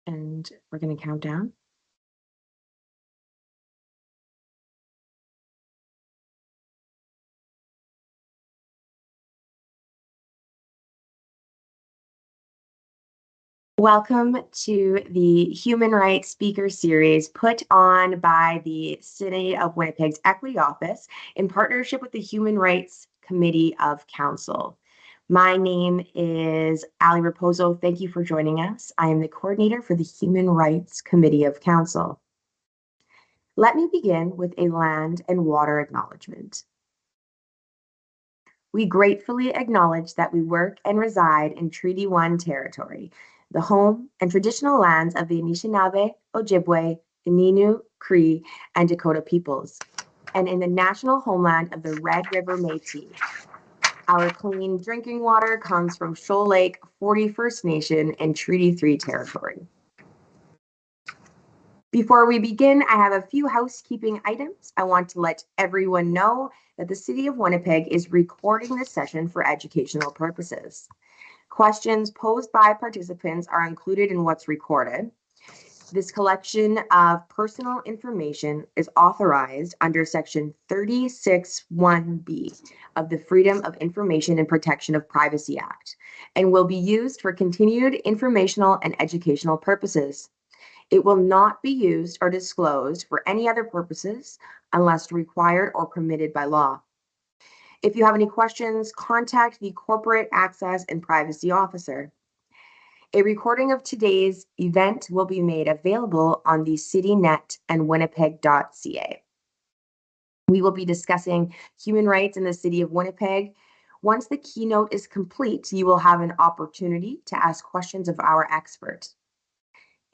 And we're going to count down. Welcome to the Human Rights Speaker Series put on by the City of Winnipeg's Equity Office in partnership with the Human Rights Committee of Council. My name is Ali Raposo. Thank you for joining us. I am the coordinator for the Human Rights Committee of Council. Let me begin with a land and water acknowledgement. We gratefully acknowledge that we work and reside in Treaty 1 territory, the home and traditional lands of the Anishinaabe, Ojibwe, Innu, Cree, and Dakota peoples, and in the national homeland of the Red River Métis. Our clean drinking water comes from Shoal Lake 41st Nation in Treaty 3 territory. Before we begin, I have a few housekeeping items. I want to let everyone know that the City of Winnipeg is recording this session for educational purposes. Questions posed by participants are included in what's recorded. This collection of personal information is authorized under Section 36(1)(b) of the Freedom of Information and Protection of Privacy Act and will be used for continued informational and educational purposes. It will not be used or disclosed for any other purposes unless required or permitted by law. If you have any questions, contact the Corporate Access and Privacy Officer. A recording of today's event will be made available on the CityNet and winnipeg.ca. We will be discussing human rights in the City of Winnipeg. Once the keynote is complete, you will have an opportunity to ask questions of our expert.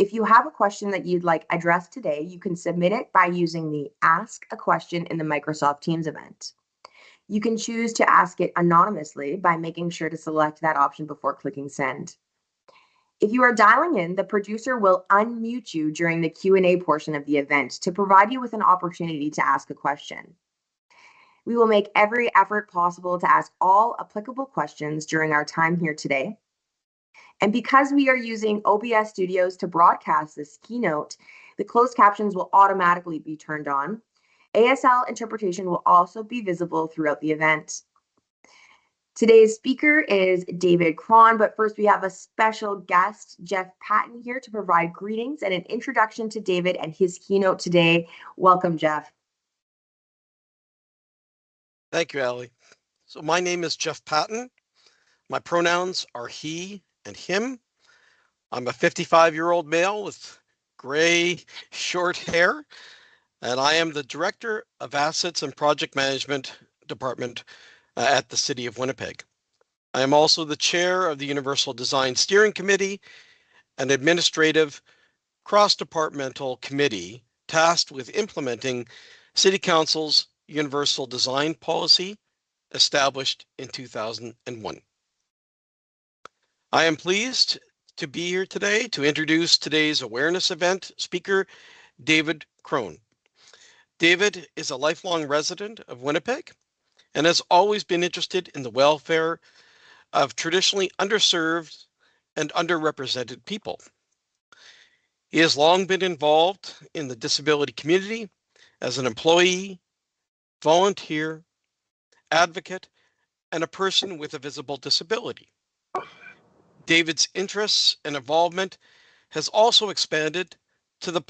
If you have a question that you'd like addressed today, you can submit it by using the Ask a Question in the Microsoft Teams event. You can choose to ask it anonymously by making sure to select that option before clicking send. If you are dialing in, the producer will unmute you during the Q&A portion of the event to provide you with an opportunity to ask a question. We will make every effort possible to ask all applicable questions during our time here today. And because we are using OBS Studios to broadcast this keynote, the closed captions will automatically be turned on. ASL interpretation will also be visible throughout the event. Today's speaker is David Cron, but first we have a special guest, Jeff Patton, here to provide greetings and an introduction to David and his keynote today. Welcome, Jeff. Thank you, Ali. So my name is Jeff Patton. My pronouns are he and him. I'm a 55-year-old male with gray, short hair, and I am the Director of Assets and Project Management Department at the City of Winnipeg. I am also the Chair of the Universal Design Steering Committee, an administrative cross-departmental committee tasked with implementing City Council's Universal Design Policy established in 2001. I am pleased to be here today to introduce today's awareness event speaker, David Cron. David is a lifelong resident of Winnipeg and has always been interested in the welfare of traditionally underserved and underrepresented people. He has long been involved in the disability community as an employee, volunteer, advocate, and a person with a visible disability. David's interests and involvement has also expanded to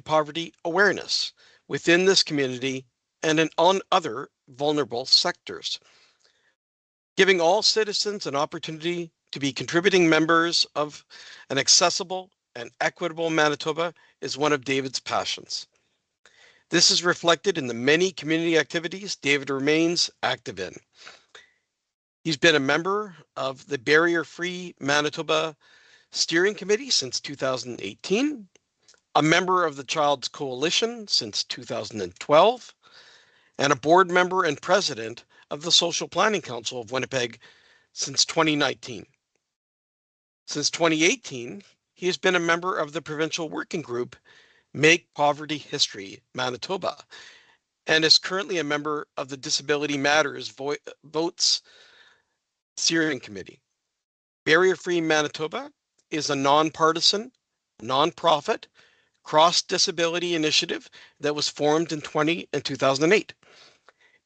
poverty awareness within this community and on other vulnerable sectors. Giving all citizens an opportunity to be contributing members of an accessible and equitable Manitoba is one of David's passions. This is reflected in the many community activities David remains active in. He's been a member of the Barrier Free Manitoba Steering Committee since 2018, a member of the Child's Coalition since 2012, and a board member and president of the Social Planning Council of Winnipeg since 2019. Since 2018, he has been a member of the provincial working group Make Poverty History Manitoba and is currently a member of the Disability Matters Votes Steering Committee. Barrier Free Manitoba is a nonpartisan, nonprofit, cross-disability initiative that was formed in 2008.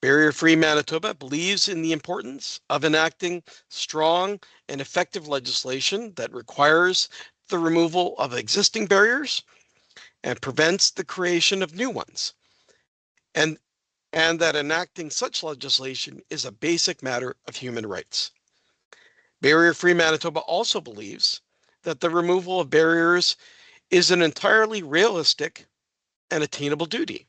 Barrier Free Manitoba believes in the importance of enacting strong and effective legislation that requires the removal of existing barriers and prevents the creation of new ones, and, and that enacting such legislation is a basic matter of human rights. Barrier Free Manitoba also believes that the removal of barriers is an entirely realistic and attainable duty,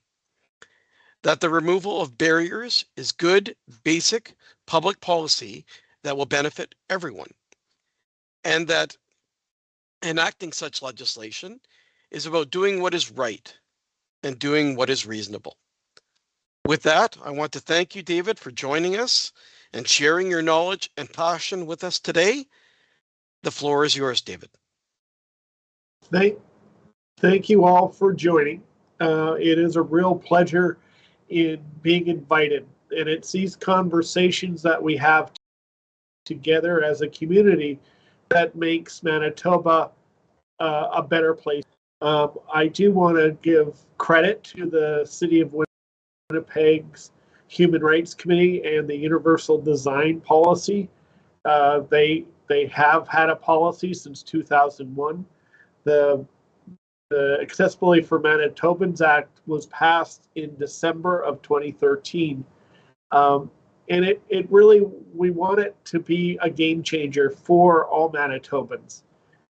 that the removal of barriers is good, basic public policy that will benefit everyone, and that enacting such legislation is about doing what is right and doing what is reasonable. With that, I want to thank you, David, for joining us and sharing your knowledge and passion with us today. The floor is yours, David. Thank you all for joining. It is a real pleasure in being invited, and it's these conversations that we have together as a community that makes Manitoba a better place. I do want to give credit to the City of Winnipeg's Human Rights Committee and the Universal Design Policy. They have had a policy since 2001. The Accessibility for Manitobans Act was passed in December of 2013. And it really, we want it to be a game changer for all Manitobans.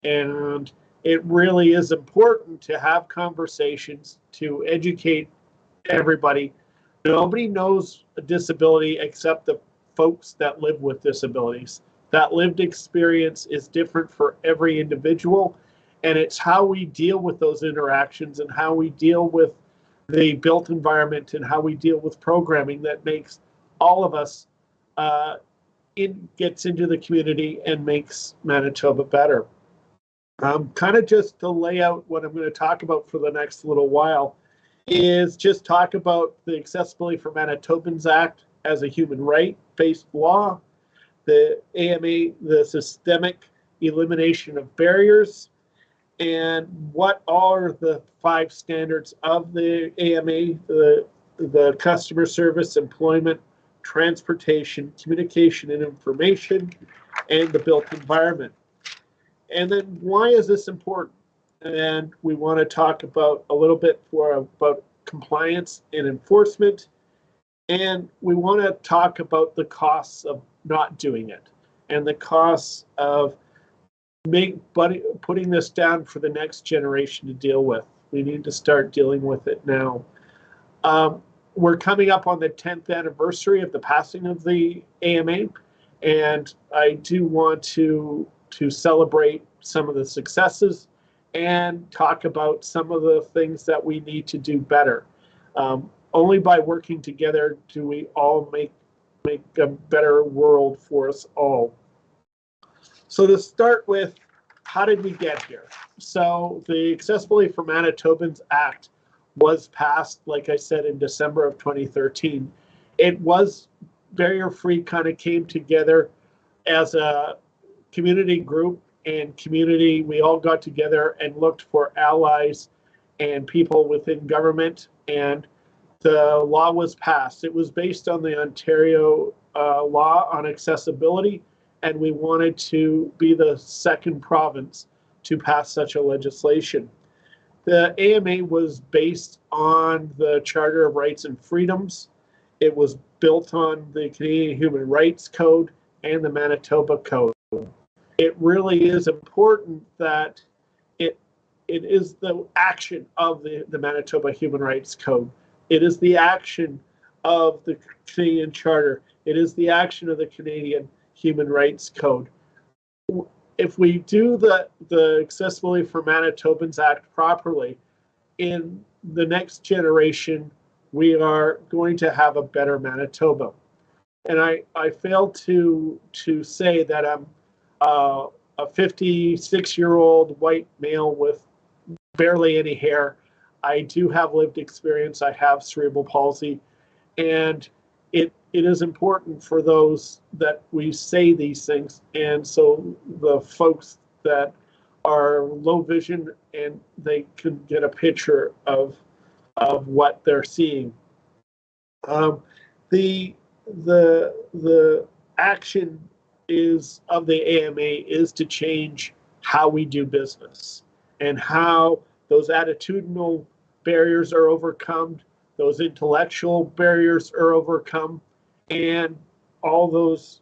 And it really is important to have conversations to educate everybody. Nobody knows a disability except the folks that live with disabilities. That lived experience is different for every individual, and it's how we deal with those interactions and how we deal with the built environment and how we deal with programming that makes all of us gets into the community and makes Manitoba better. Kind of just to lay out what I'm going to talk about for the next little while is just talk about the Accessibility for Manitobans Act as a human right-based law, the AMA, the systemic elimination of barriers, and what are the 5 standards of the AMA, the customer service, employment, transportation, communication and information, and the built environment. And then why is this important? And we want to talk about a little bit about compliance and enforcement. And we want to talk about the costs of not doing it and the costs of putting this down for the next generation to deal with. We need to start dealing with it now. We're coming up on the 10th anniversary of the passing of the AMA, and I do want to celebrate some of the successes and talk about some of the things that we need to do better. Only by working together do we all make a better world for us all. So to start with, how did we get here? So the Accessibility for Manitobans Act was passed, like I said, in December of 2013. It was Barrier Free kind of came together as a community group and community. We all got together and looked for allies and people within government, and the law was passed. It was based on the Ontario law on accessibility, and we wanted to be the second province to pass such a legislation. The AMA was based on the Charter of Rights and Freedoms. It was built on the Canadian Human Rights Code and the Manitoba Code. It really is important that it is the action of the Manitoba Human Rights Code. It is the action of the Canadian Charter. It is the action of the Canadian Human Rights Code. If we do the Accessibility for Manitobans Act properly, in the next generation, we are going to have a better Manitoba. And I failed to say that I'm a 56-year-old white male with barely any hair. I do have lived experience. I have cerebral palsy, and it is important for those that we say these things. And so the folks that are low vision and they can get a picture of what they're seeing. The the action is of the AMA is to change how we do business and how those attitudinal barriers are overcome, those intellectual barriers are overcome, and all those.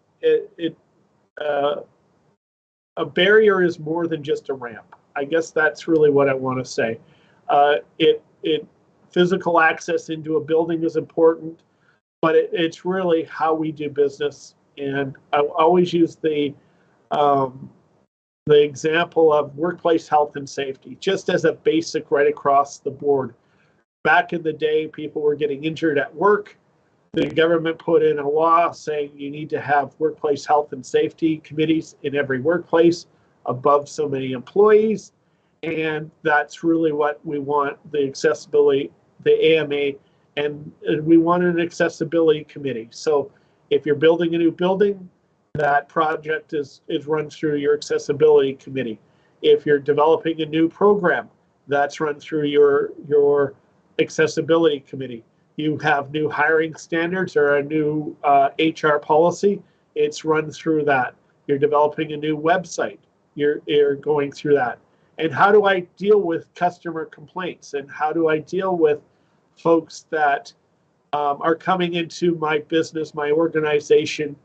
A barrier is more than just a ramp. I guess that's really what I want to say. It physical access into a building is important, but it's really how we do business. And I always use the example of workplace health and safety, just as a basic right across the board. Back in the day, people were getting injured at work. The government put in a law saying you need to have workplace health and safety committees in every workplace above so many employees. And that's really what we want, the accessibility, the AMA, and we want an accessibility committee. So if you're building a new building, that project is run through your accessibility committee. If you're developing a new program, that's run through your accessibility committee. You have new hiring standards or a new HR policy, it's run through that. You're developing a new website, you're going through that. And how do I deal with customer complaints? And how do I deal with folks that are coming into my business, my organization,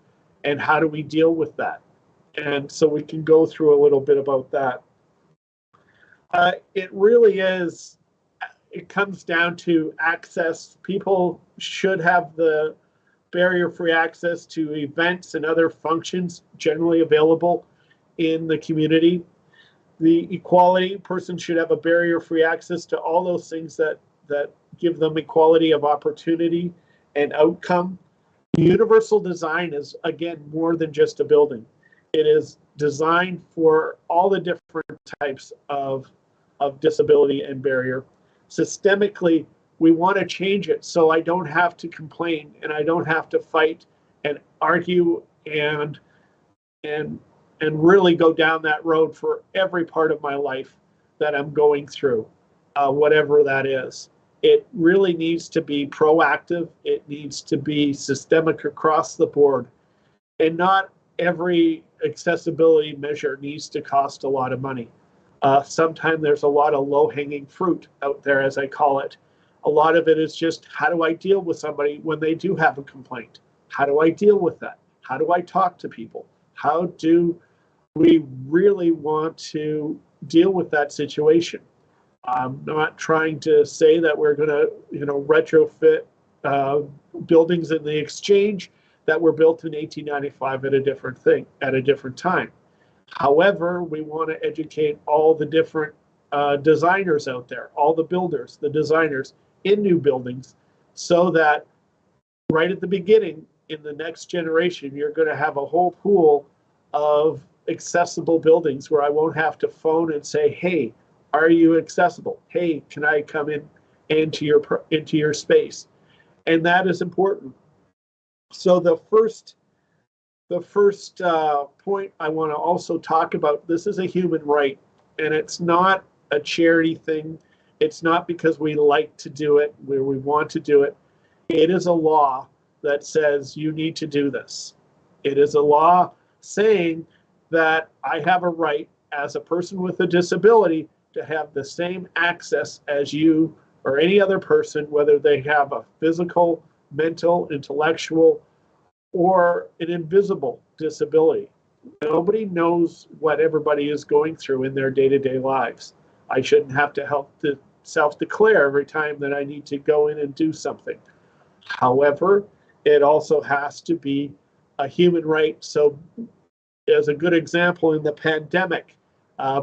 and how do we deal with that? And so we can go through a little bit about that. It really is, it comes down to access. People should have the barrier-free access to events and other functions generally available in the community. The equality, person should have a barrier-free access to all those things that give them equality of opportunity and outcome. Universal design is, again, more than just a building. It is designed for all the different types of disability and barrier. Systemically, we want to change it so I don't have to complain and I don't have to fight and argue and really go down that road for every part of my life that I'm going through, whatever that is. It really needs to be proactive. It needs to be systemic across the board. And not every accessibility measure needs to cost a lot of money. Sometimes there's a lot of low-hanging fruit out there, as I call it. A lot of it is just, how do I deal with somebody when they do have a complaint? How do I deal with that? How do I talk to people? How do we really want to deal with that situation? I'm not trying to say that we're going to, retrofit buildings in the exchange that were built in 1895 at a different time. However, we want to educate all the different designers out there, all the builders, the designers in new buildings, so that right at the beginning, in the next generation, you're going to have a whole pool of accessible buildings where I won't have to phone and say, hey, are you accessible? Hey, can I come into your space? And that is important. So the first point I want to also talk about, this is a human right, and it's not a charity thing. It's not because we like to do it, where we want to do it. It is a law that says you need to do this. It is a law saying that I have a right as a person with a disability to have the same access as you or any other person, whether they have a physical, mental, intellectual, or an invisible disability. Nobody knows what everybody is going through in their day-to-day lives. I shouldn't have to help to self-declare every time that I need to go in and do something. However, it also has to be a human right. So as a good example, in the pandemic,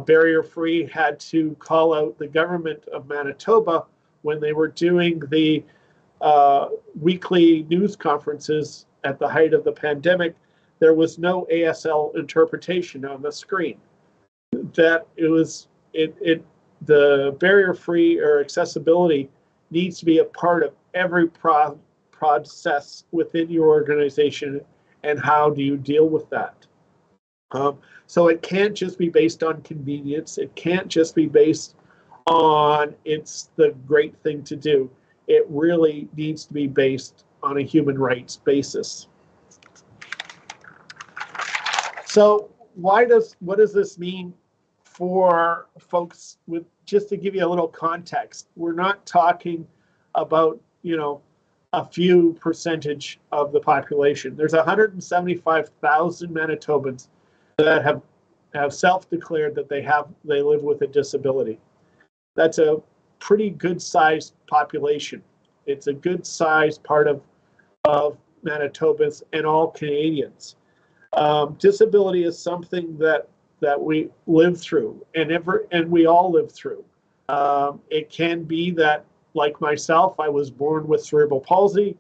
Barrier Free had to call out the government of Manitoba when they were doing the weekly news conferences at the height of the pandemic. There was no ASL interpretation on the screen. That the barrier free or accessibility needs to be a part of every process within your organization. And how do you deal with that? So it can't just be based on convenience. It can't just be based on it's the great thing to do. It really needs to be based on a human rights basis. So what does this mean for folks with, just to give you a little context, we're not talking about, a few percentage of the population. There's 175,000 Manitobans that have self-declared that they live with a disability. That's a pretty good sized population. It's a good sized part of Manitobans and all Canadians. Disability is something that we live through, and we all live through. It can be that, like myself, I was born with cerebral palsy.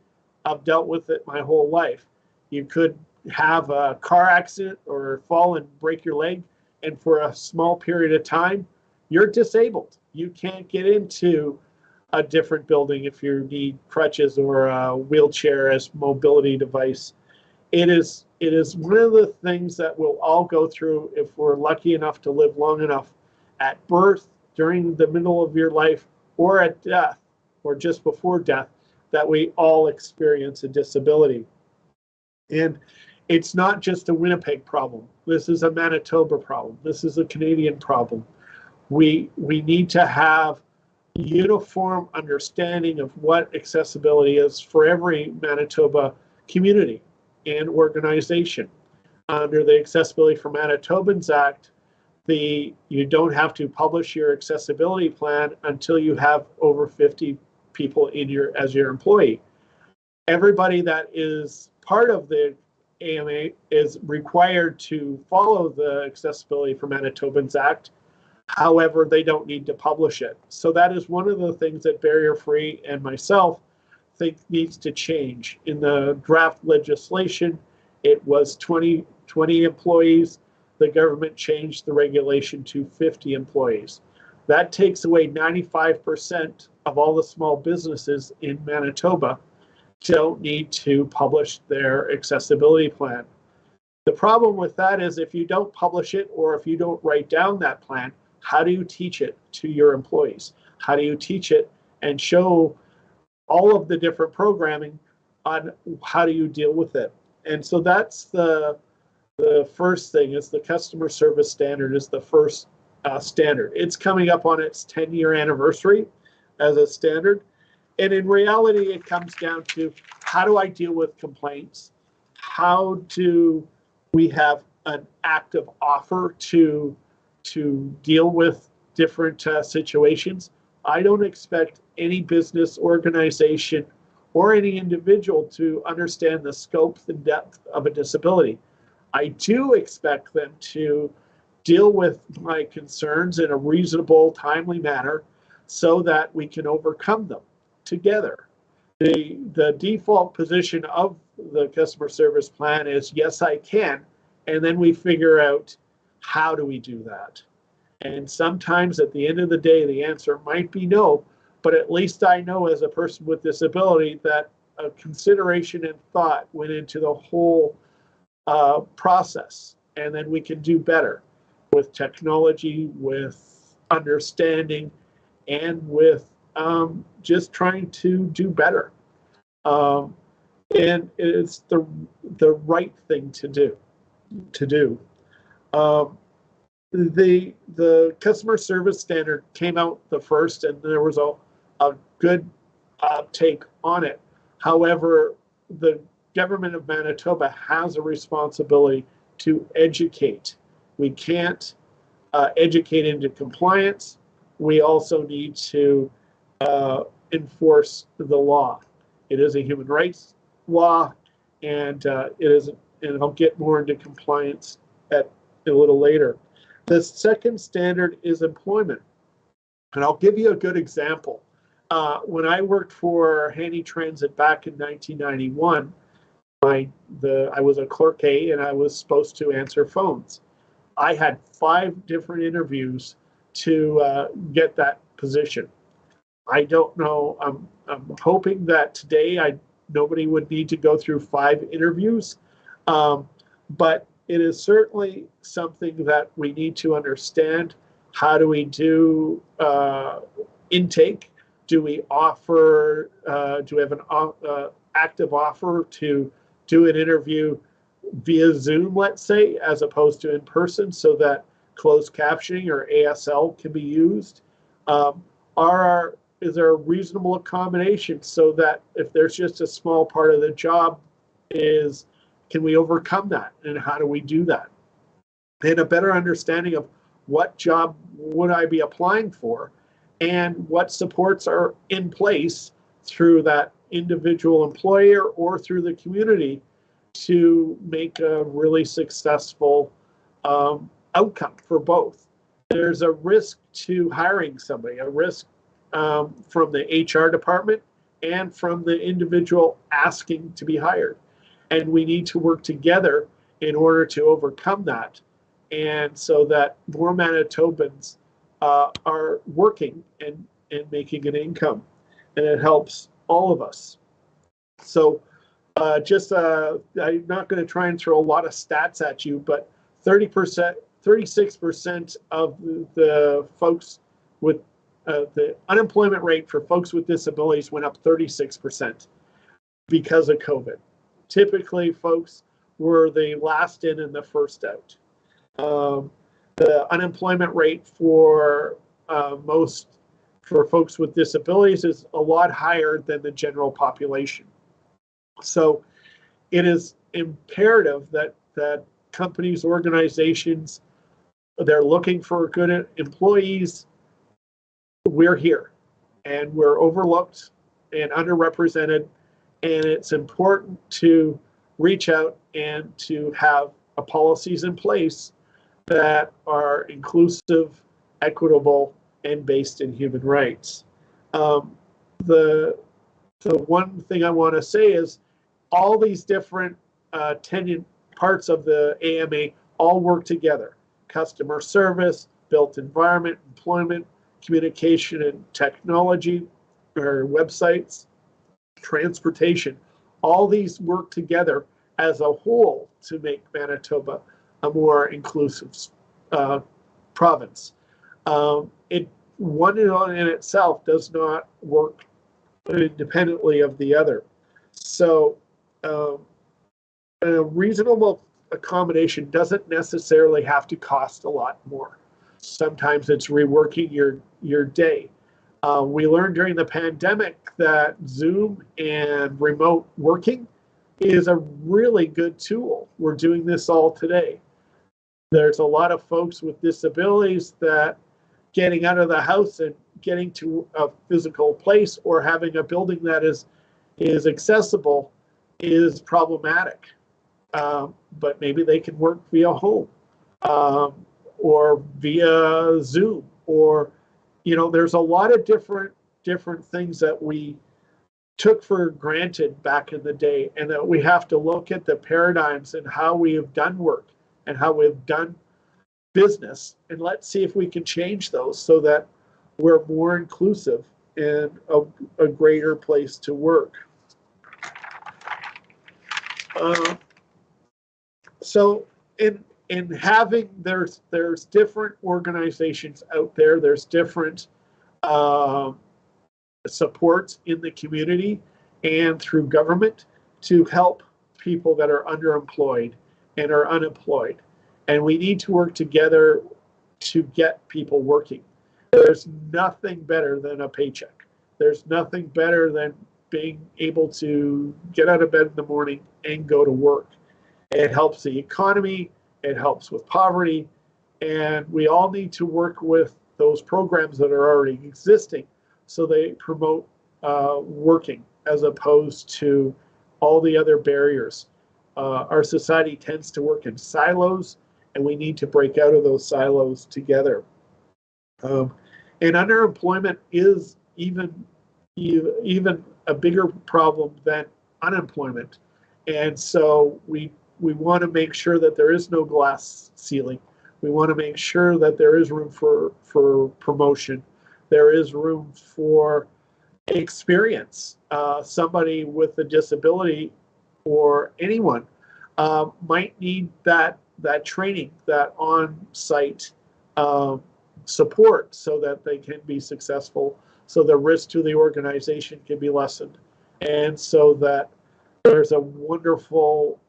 I've dealt with it my whole life. You could have a car accident or fall and break your leg, and for a small period of time, you're disabled. You can't get into a different building if you need crutches or a wheelchair as mobility device. It is one of the things that we'll all go through if we're lucky enough to live long enough, at birth, during the middle of your life, or at death, or just before death, that we all experience a disability. And it's not just a Winnipeg problem. This is a Manitoba problem. This is a Canadian problem. We need to have uniform understanding of what accessibility is for every Manitoba community and organization. Under the Accessibility for Manitobans Act, you don't have to publish your accessibility plan until you have over 50 people as your employee. Everybody that is part of the AMA is required to follow the Accessibility for Manitobans Act. However, they don't need to publish it. So that is one of the things that Barrier Free and myself think needs to change. In the draft legislation, it was 20 employees. The government changed the regulation to 50 employees. That takes away 95% of all the small businesses in Manitoba don't need to publish their accessibility plan. The problem with that is if you don't publish it, or if you don't write down that plan, how do you teach it to your employees? How do you teach it and show all of the different programming on how do you deal with it? And so that's the first thing, is the customer service standard is the first standard. It's coming up on its 10-year anniversary as a standard. And in reality, it comes down to, how do I deal with complaints? How do we have an active offer to deal with different situations? I don't expect any business organization or any individual to understand the scope and depth of a disability. I do expect them to deal with my concerns in a reasonable, timely manner so that we can overcome them together. The default position of the customer service plan is, yes, I can. And then we figure out, how do we do that? And sometimes at the end of the day, the answer might be no, but at least I know as a person with disability that a consideration and thought went into the whole process. And then we can do better with technology, with understanding, and with just trying to do better. And it's the right thing to do. The customer service standard came out the first, and there was a good take on it. However, the government of Manitoba has a responsibility to educate. We can't educate into compliance. We also need to enforce the law. It is a human rights law, and and I'll get more into compliance a little later. The second standard is employment. And I'll give you a good example. When I worked for Handy Transit back in 1991, I was a clerk A, and I was supposed to answer phones. I had 5 different interviews to get that position. I don't know. I'm hoping that today nobody would need to go through 5 interviews. But it is certainly something that we need to understand. How do we do intake? Do we offer, do we have an active offer to do an interview via Zoom, let's say, as opposed to in person, so that closed captioning or ASL can be used? Is there a reasonable accommodation so that if there's just a small part of the job can we overcome that, and how do we do that? And a better understanding of what job would I be applying for and what supports are in place through that individual employer or through the community to make a really successful outcome for both. There's a risk to hiring somebody, a risk from the HR department and from the individual asking to be hired. And we need to work together in order to overcome that, and so that more Manitobans are working and making an income, and it helps all of us. So I'm not going to try and throw a lot of stats at you, but 30%, 36% of the folks with the unemployment rate for folks with disabilities went up 36% because of COVID. Typically, folks were the last in and the first out. The unemployment rate for folks with disabilities is a lot higher than the general population. So it is imperative that companies, organizations, they're looking for good employees. We're here, and we're overlooked and underrepresented, and it's important to reach out and to have policies in place that are inclusive, equitable, and based in human rights. The one thing I want to say is all these different tenant parts of the AMA all work together: customer service, built environment, employment, communication and technology, or websites, transportation. All these work together as a whole to make Manitoba a more inclusive province. One in itself does not work independently of the other. So a reasonable accommodation doesn't necessarily have to cost a lot more. Sometimes it's reworking your day. We learned during the pandemic that Zoom and remote working is a really good tool. We're doing this all today. There's a lot of folks with disabilities that getting out of the house and getting to a physical place or having a building that is accessible is problematic. But maybe they can work via home or via Zoom, or there's a lot of different things that we took for granted back in the day, and that we have to look at the paradigms and how we have done work and how we've done business, and let's see if we can change those so that we're more inclusive and a greater place to work. So in having, there's different organizations out there, there's different supports in the community and through government to help people that are underemployed and are unemployed. And we need to work together to get people working. There's nothing better than a paycheck. There's nothing better than being able to get out of bed in the morning and go to work. It helps the economy, it helps with poverty, and we all need to work with those programs that are already existing so they promote working as opposed to all the other barriers. Our society tends to work in silos, and we need to break out of those silos together. And underemployment is even a bigger problem than unemployment. And so we want to make sure that there is no glass ceiling. We want to make sure that there is room for promotion. There is room for experience. Somebody with a disability or anyone might need that that training, that on-site support, so that they can be successful, so the risk to the organization can be lessened, and so that there's a wonderful.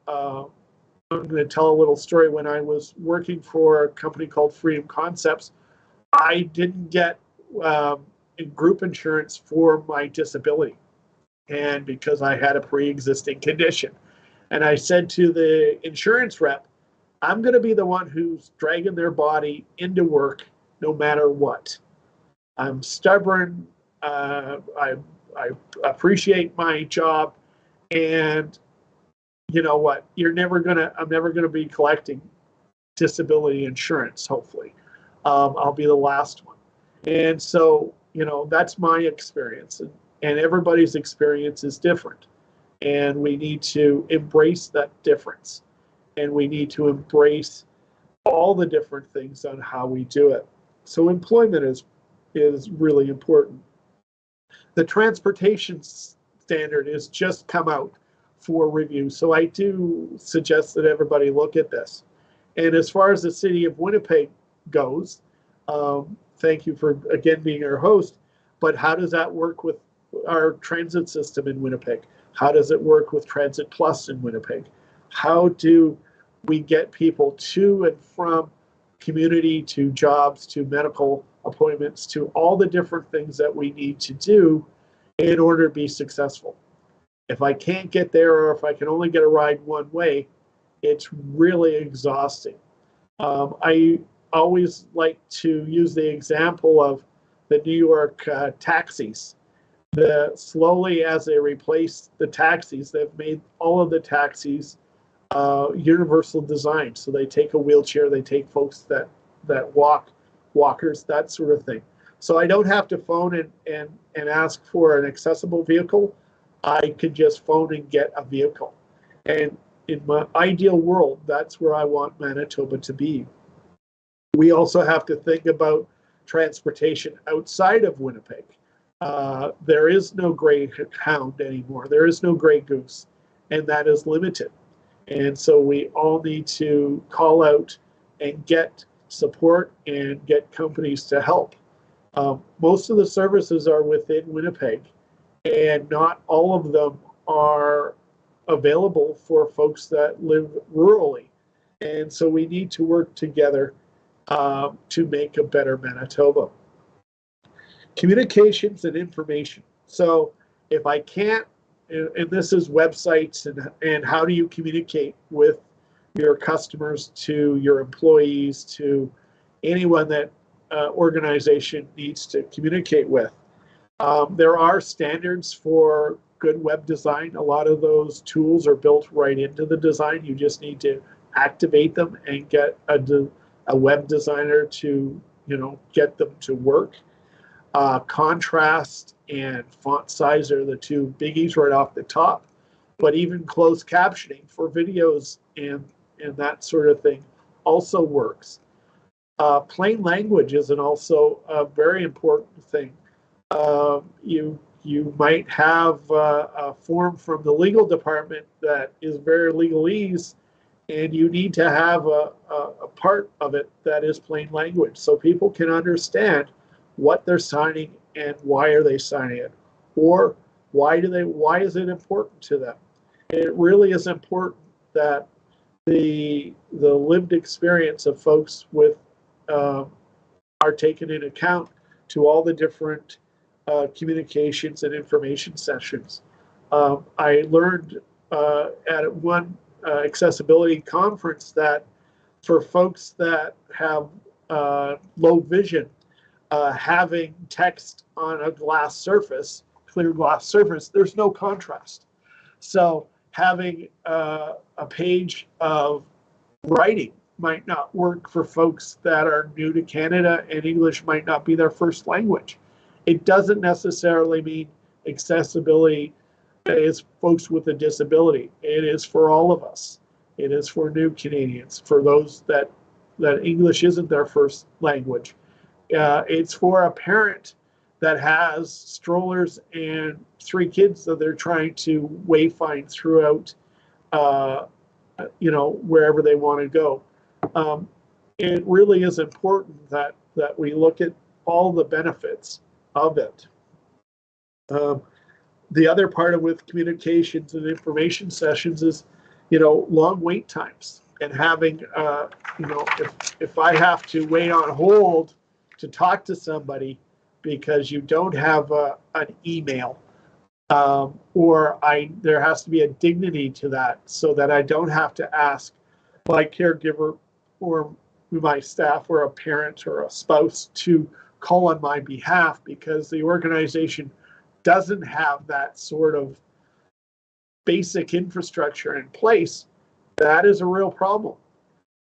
I'm going to tell a little story. When I was working for a company called Freedom Concepts, I didn't get group insurance for my disability, and because I had a pre-existing condition. And I said to the insurance rep, I'm going to be the one who's dragging their body into work no matter what. I'm stubborn. I appreciate my job, and you know what? I'm never gonna be collecting disability insurance. Hopefully, I'll be the last one. And so, that's my experience, and everybody's experience is different, and we need to embrace that difference, and we need to embrace all the different things on how we do it. So employment is really important. The transportation standard has just come out for review, so I do suggest that everybody look at this. And as far as the city of Winnipeg goes, thank you for again being our host, but how does that work with our transit system in Winnipeg? How does it work with Transit Plus in Winnipeg? How do we get people to and from community, to jobs, to medical appointments, to all the different things that we need to do in order to be successful? If I can't get there, or if I can only get a ride one way, it's really exhausting. I always like to use the example of the New York taxis. Slowly, as they replace the taxis, they've made all of the taxis universal design. So they take a wheelchair, they take folks that walkers, that sort of thing. So I don't have to phone and ask for an accessible vehicle. I could just phone and get a vehicle. And in my ideal world, that's where I want Manitoba to be. We also have to think about transportation outside of Winnipeg. There is no greyhound anymore. There is no grey goose, and that is limited. And so we all need to call out and get support and get companies to help. Most of the services are within Winnipeg, and not all of them are available for folks that live rurally. And so we need to work together to make a better Manitoba. Communications and information. So if I can't, and this is websites and how do you communicate with your customers, to your employees, to anyone that organization needs to communicate with. There are standards for good web design. A lot of those tools are built right into the design. You just need to activate them and get a web designer to get them to work. Contrast and font size are the two biggies right off the top, but even closed captioning for videos and that sort of thing also works. Plain language is also a very important thing. You might have a form from the legal department that is very legalese, and you need to have a part of it that is plain language, so people can understand what they're signing and why are they signing it, or why is it important to them. And it really is important that the lived experience of folks with are taken into account to all the different communications and information sessions. I learned at one accessibility conference that for folks that have low vision, having text on a glass surface, clear glass surface, there's no contrast. So having a page of writing might not work for folks that are new to Canada, and English might not be their first language. It doesn't necessarily mean accessibility is folks with a disability. It is for all of us. It is for new Canadians, for those that English isn't their first language. It's for a parent that has strollers and 3 kids that they're trying to wayfind throughout, wherever they want to go. It really is important that we look at all the benefits of it. The other part of with communications and information sessions is, long wait times and having, if I have to wait on hold to talk to somebody because you don't have an email, or there has to be a dignity to that so that I don't have to ask my caregiver or my staff or a parent or a spouse to call on my behalf because the organization doesn't have that sort of basic infrastructure in place. That is a real problem.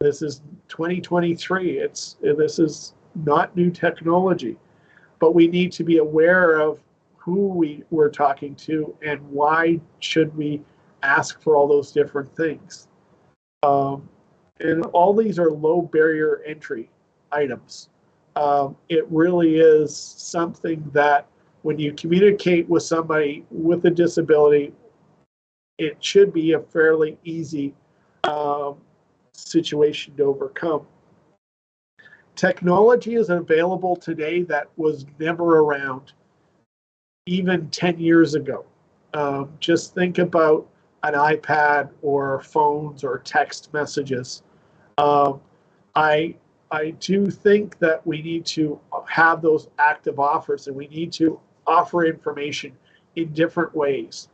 This is 2023. This is not new technology, but we need to be aware of who we're talking to and why should we ask for all those different things. And all these are low barrier entry items. It really is something that when you communicate with somebody with a disability, it should be a fairly easy situation to overcome. Technology is available today that was never around even 10 years ago. Just think about an iPad or phones or text messages. I do think that we need to have those active offers, and we need to offer information in different ways.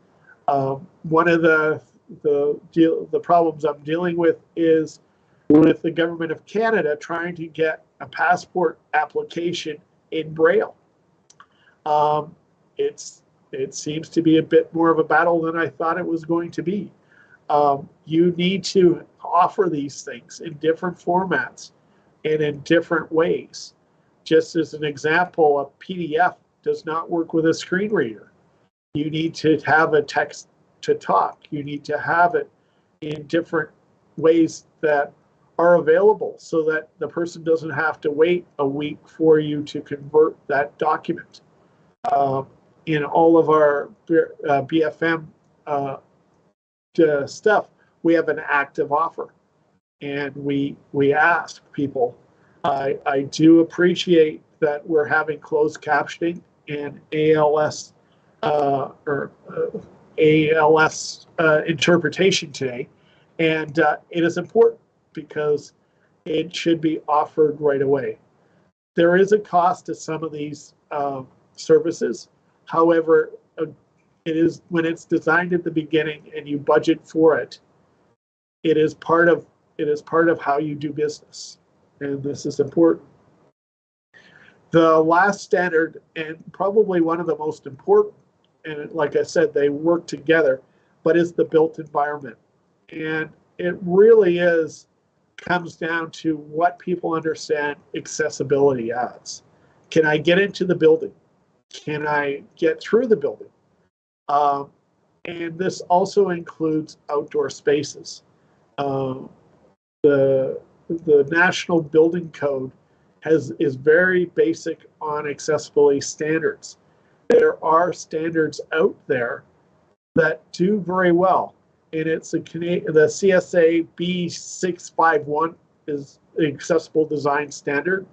One of the problems I'm dealing with is with the government of Canada trying to get a passport application in Braille. It seems to be a bit more of a battle than I thought it was going to be. You need to offer these things in different formats and in different ways. Just as an example, a PDF does not work with a screen reader. You need to have a text to talk. You need to have it in different ways that are available so that the person doesn't have to wait a week for you to convert that document. In all of our BFM stuff, we have an active offer, and we ask people. I do appreciate that we're having closed captioning and ALS interpretation today, and it is important because it should be offered right away. There is a cost to some of these services. However, it is when it's designed at the beginning and you budget for it, it is part of how you do business, and this is important. The last standard, and probably one of the most important, and like I said, they work together, but is the built environment. And it really comes down to what people understand accessibility as. Can I get into the building? Can I get through the building? And this also includes outdoor spaces. The National Building Code is very basic on accessibility standards. There are standards out there that do very well, and it's the CSA B651 is an accessible design standard.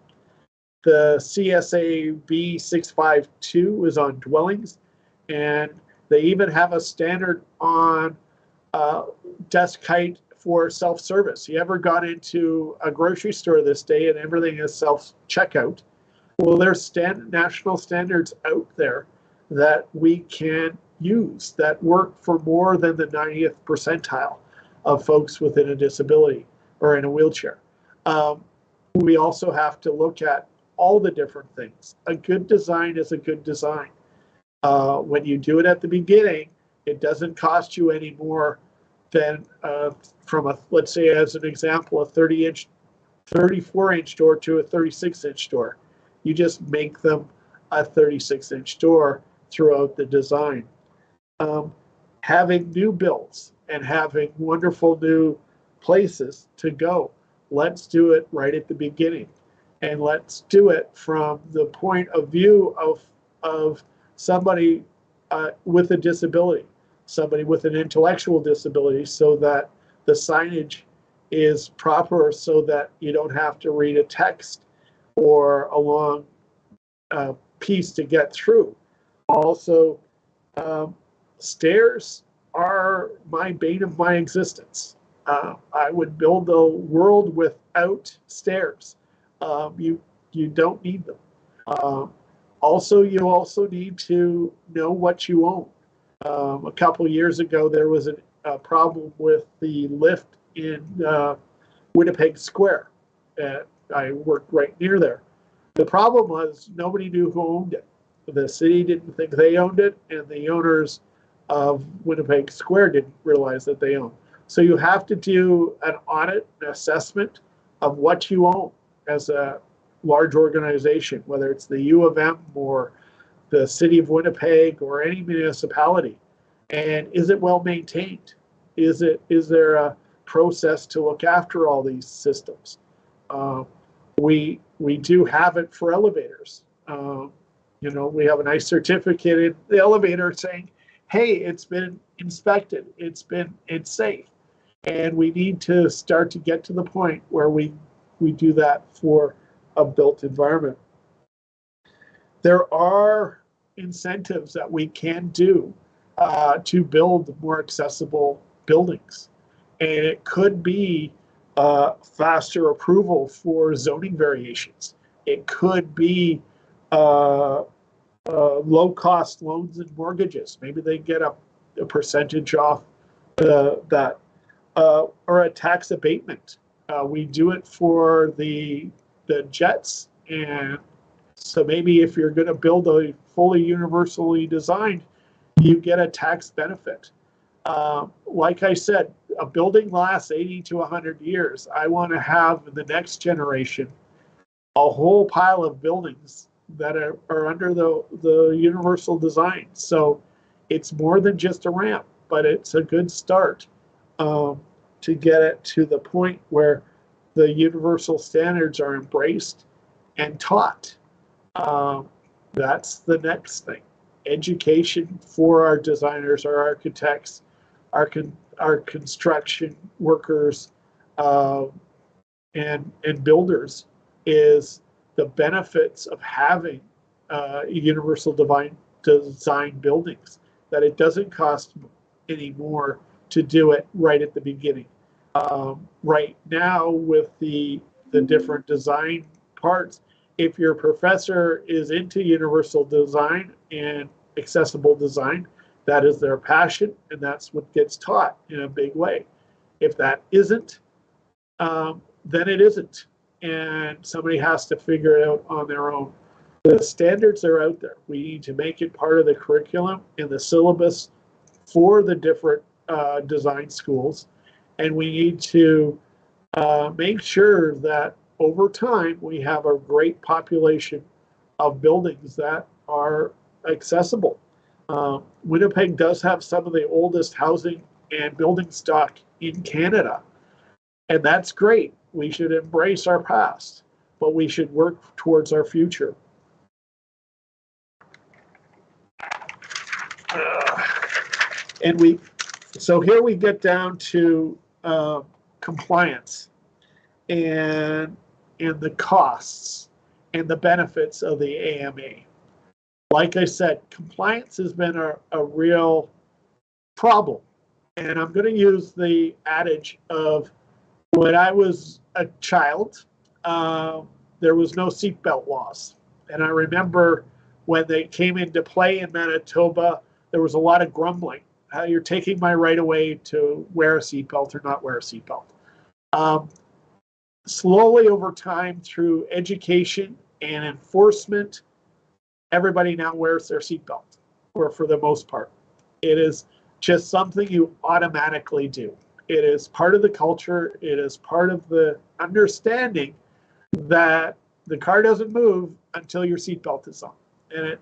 The CSA B652 is on dwellings, and they even have a standard on desk height for self-service. You ever got into a grocery store this day and everything is self-checkout? Well, there's national standards out there that we can use that work for more than the 90th percentile of folks within a disability or in a wheelchair. We also have to look at all the different things. A good design is a good design. When you do it at the beginning, it doesn't cost you any more than from let's say as an example, a 34-inch door to a 36-inch door. You just make them a 36-inch door throughout the design. Having new builds and having wonderful new places to go. Let's do it right at the beginning. And let's do it from the point of view of somebody with a disability, somebody with an intellectual disability, so that the signage is proper so that you don't have to read a text or a long piece to get through. Also, stairs are my bane of my existence. I would build a world without stairs. You don't need them. Also, you also need to know what you own. A couple years ago, there was a problem with the lift in Winnipeg Square. I worked right near there. The problem was nobody knew who owned it. The city didn't think they owned it, and the owners of Winnipeg Square didn't realize that they owned. So you have to do an audit, an assessment of what you own as a large organization, whether it's the U of M or the city of Winnipeg or any municipality. And is it well maintained? Is there a process to look after all these systems? We do have it for elevators. We have a nice certificate in the elevator saying, hey, it's been inspected, it's safe. And we need to start to get to the point where we do that for a built environment. There are incentives that we can do to build more accessible buildings. And it could be faster approval for zoning variations. It could be low-cost loans and mortgages. Maybe they get a percentage off that, or a tax abatement. We do it for the jets, and so maybe if you're going to build a fully universally designed, you get a tax benefit. Like I said, a building lasts 80 to 100 years. I want to have in the next generation a whole pile of buildings that are under the universal design. So it's more than just a ramp, but it's a good start to get it to the point where the universal standards are embraced and taught. That's the next thing. Education for our designers, our architects, our construction workers, and builders is the benefits of having universal design buildings, that it doesn't cost any more to do it right at the beginning. Right now, with the different design parts, if your professor is into universal design and accessible design, that is their passion, and that's what gets taught in a big way. If that isn't, then it isn't, and somebody has to figure it out on their own. The standards are out there. We need to make it part of the curriculum and the syllabus for the different design schools, and we need to make sure that over time we have a great population of buildings that are accessible. Winnipeg does have some of the oldest housing and building stock in Canada, and that's great. We should embrace our past, but we should work towards our future. So here we get down to compliance and the costs and the benefits of the AMA. Like I said, compliance has been a real problem. And I'm going to use the adage of when I was a child, there was no seatbelt laws. And I remember when they came into play in Manitoba, there was a lot of grumbling. How you're taking my right away to wear a seatbelt or not wear a seatbelt. Slowly over time, through education and enforcement, everybody now wears their seatbelt, or for the most part. It is just something you automatically do. It is part of the culture. It is part of the understanding that the car doesn't move until your seatbelt is on. And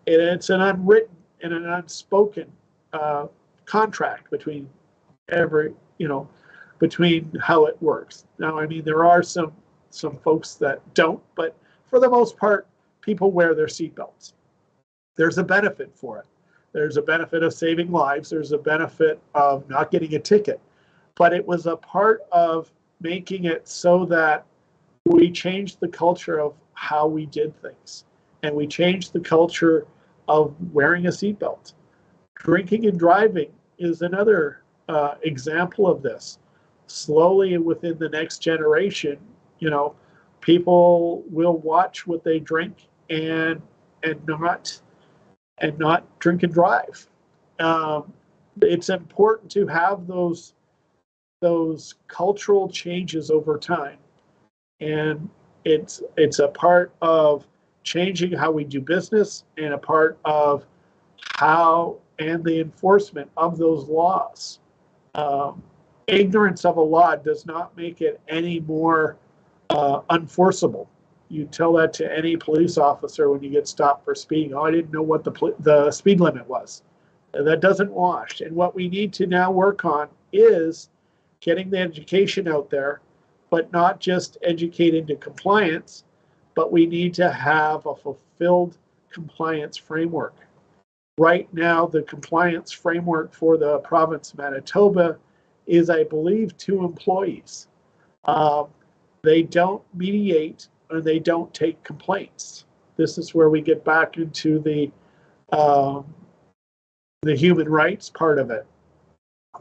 it's an unwritten and an unspoken contract between between how it works. Now, I mean, there are some folks that don't, but for the most part, people wear their seatbelts. There's a benefit for it. There's a benefit of saving lives. There's a benefit of not getting a ticket. But it was a part of making it so that we changed the culture of how we did things. And we changed the culture of wearing a seatbelt. Drinking and driving is another example of this. Slowly within the next generation, people will watch what they drink and not drink and drive. It's important to have those cultural changes over time, and it's a part of changing how we do business and a part of how and the enforcement of those laws. Ignorance of a law does not make it any more unforceable. You tell that to any police officer when you get stopped for speeding. Oh, I didn't know what the speed limit was. That doesn't wash. And what we need to now work on is getting the education out there, but not just educate into compliance, but we need to have a fulfilled compliance framework. Right now, the compliance framework for the province of Manitoba is, I believe, 2 employees. They don't mediate or they don't take complaints. This is where we get back into the human rights part of it.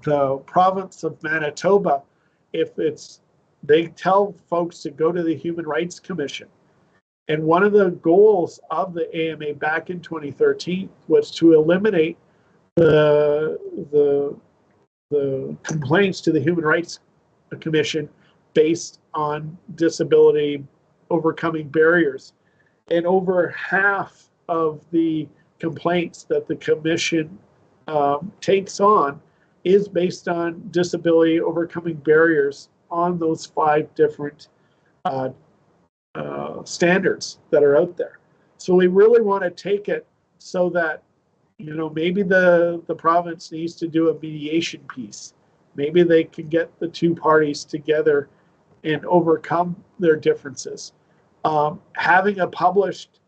The province of Manitoba, they tell folks to go to the Human Rights Commission. And one of the goals of the AMA back in 2013 was to eliminate the complaints to the Human Rights Commission based on disability overcoming barriers. And over half of the complaints that the commission takes on is based on disability overcoming barriers on those 5 different standards that are out there. So we really want to take it so that, maybe the province needs to do a mediation piece. Maybe they can get the 2 parties together and overcome their differences. Having a published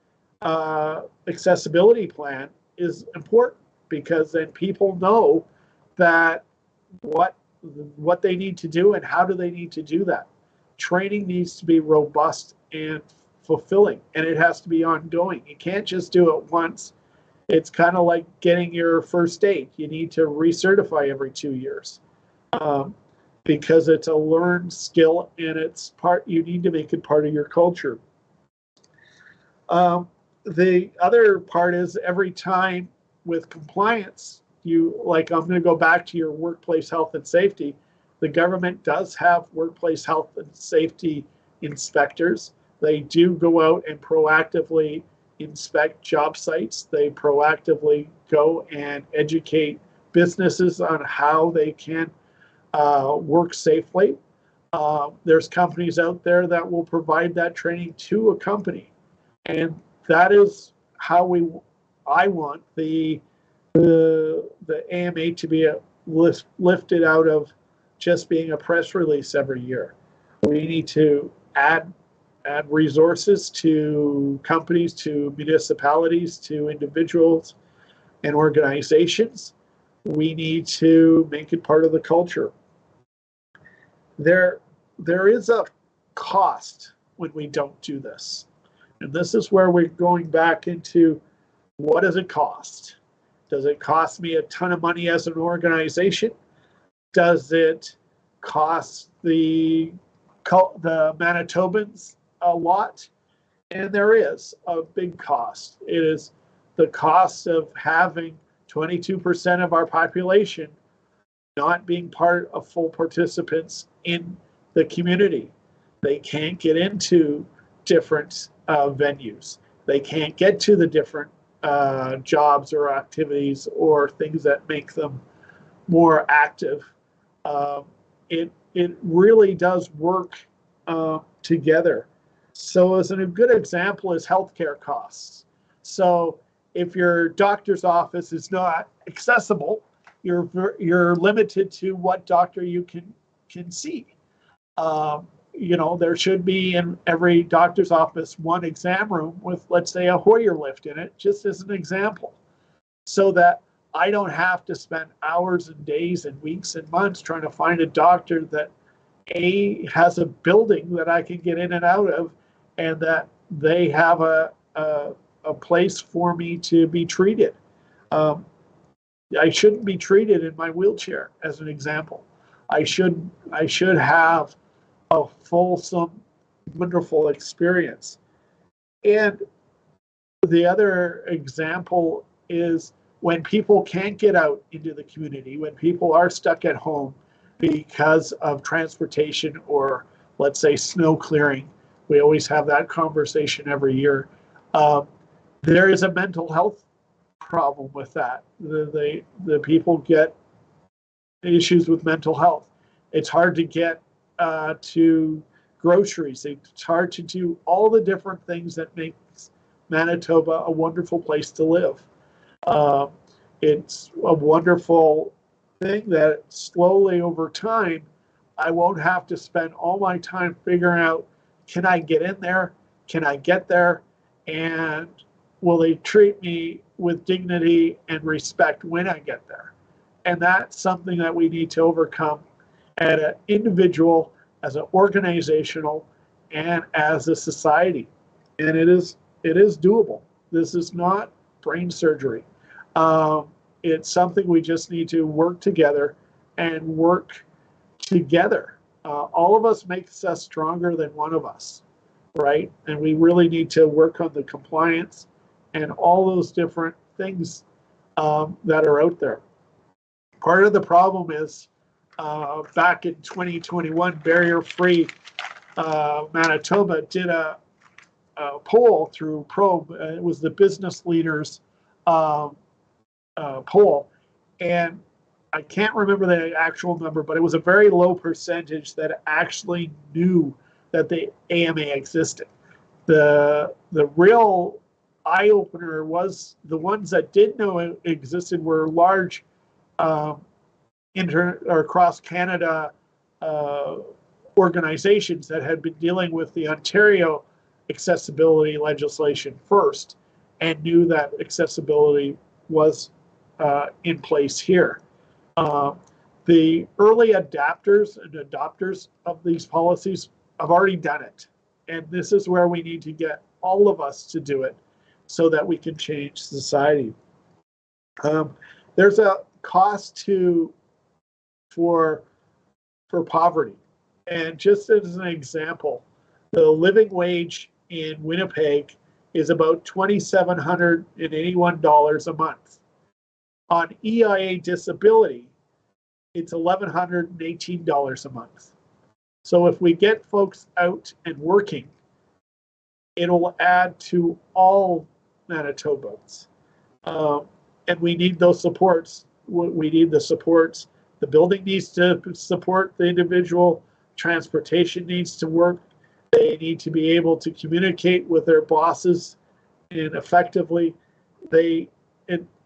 accessibility plan is important, because then people know that what they need to do and how do they need to do that. Training needs to be robust and fulfilling, and it has to be ongoing. You can't just do it once. It's kind of like getting your first aid. You need to recertify every 2 years, because it's a learned skill, and you need to make it part of your culture. The other part is, every time with compliance, I'm going to go back to your workplace health and safety. The government does have workplace health and safety inspectors. They do go out and proactively inspect job sites. They proactively go and educate businesses on how they can work safely. There's companies out there that will provide that training to a company. And that is how I want the AMA to be lifted out of just being a press release every year. We need to add resources to companies, to municipalities, to individuals and organizations. We need to make it part of the culture. There is a cost when we don't do this. And this is where we're going back into, what does it cost? Does it cost me a ton of money as an organization? Does it cost the Manitobans a lot? And there is a big cost. It is the cost of having 22% of our population not being part of full participants in the community. They can't get into different venues. They can't get to the different jobs or activities or things that make them more active. It really does work together. So as a good example is healthcare costs. So if your doctor's office is not accessible, you're limited to what doctor you can see. There should be in every doctor's office one exam room with, let's say, a Hoyer lift in it, just as an example, so that I don't have to spend hours and days and weeks and months trying to find a doctor that has a building that I can get in and out of, and that they have a place for me to be treated. I shouldn't be treated in my wheelchair, as an example. I should have a fulsome, wonderful experience. And the other example is when people can't get out into the community, when people are stuck at home because of transportation or, let's say, snow clearing. We always have that conversation every year. There is a mental health problem with that. The people get issues with mental health. It's hard to get to groceries. It's hard to do all the different things that makes Manitoba a wonderful place to live. It's a wonderful thing that slowly over time, I won't have to spend all my time figuring out, can I get in there? Can I get there? And will they treat me with dignity and respect when I get there? And that's something that we need to overcome at an individual, as an organizational, and as a society. And it is doable. This is not brain surgery. It's something we just need to work together and work together. All of us makes us stronger than one of us, right? And we really need to work on the compliance and all those different things that are out there. Part of the problem is back in 2021, Barrier Free Manitoba did a poll through Probe. It was the business leaders poll, and I can't remember the actual number, but it was a very low percentage that actually knew that the AMA existed. The real eye opener was the ones that did know it existed were large across Canada organizations that had been dealing with the Ontario accessibility legislation first and knew that accessibility was in place here. The early adapters and adopters of these policies have already done it. And this is where we need to get all of us to do it so that we can change society. There's a cost for poverty. And just as an example, the living wage in Winnipeg is about $2,781 a month. On EIA disability, it's $1,118 a month. So if we get folks out and working, it'll add to all Manitobans. And we need those supports. We need the supports. The building needs to support the individual. Transportation needs to work. They need to be able to communicate with their bosses and effectively.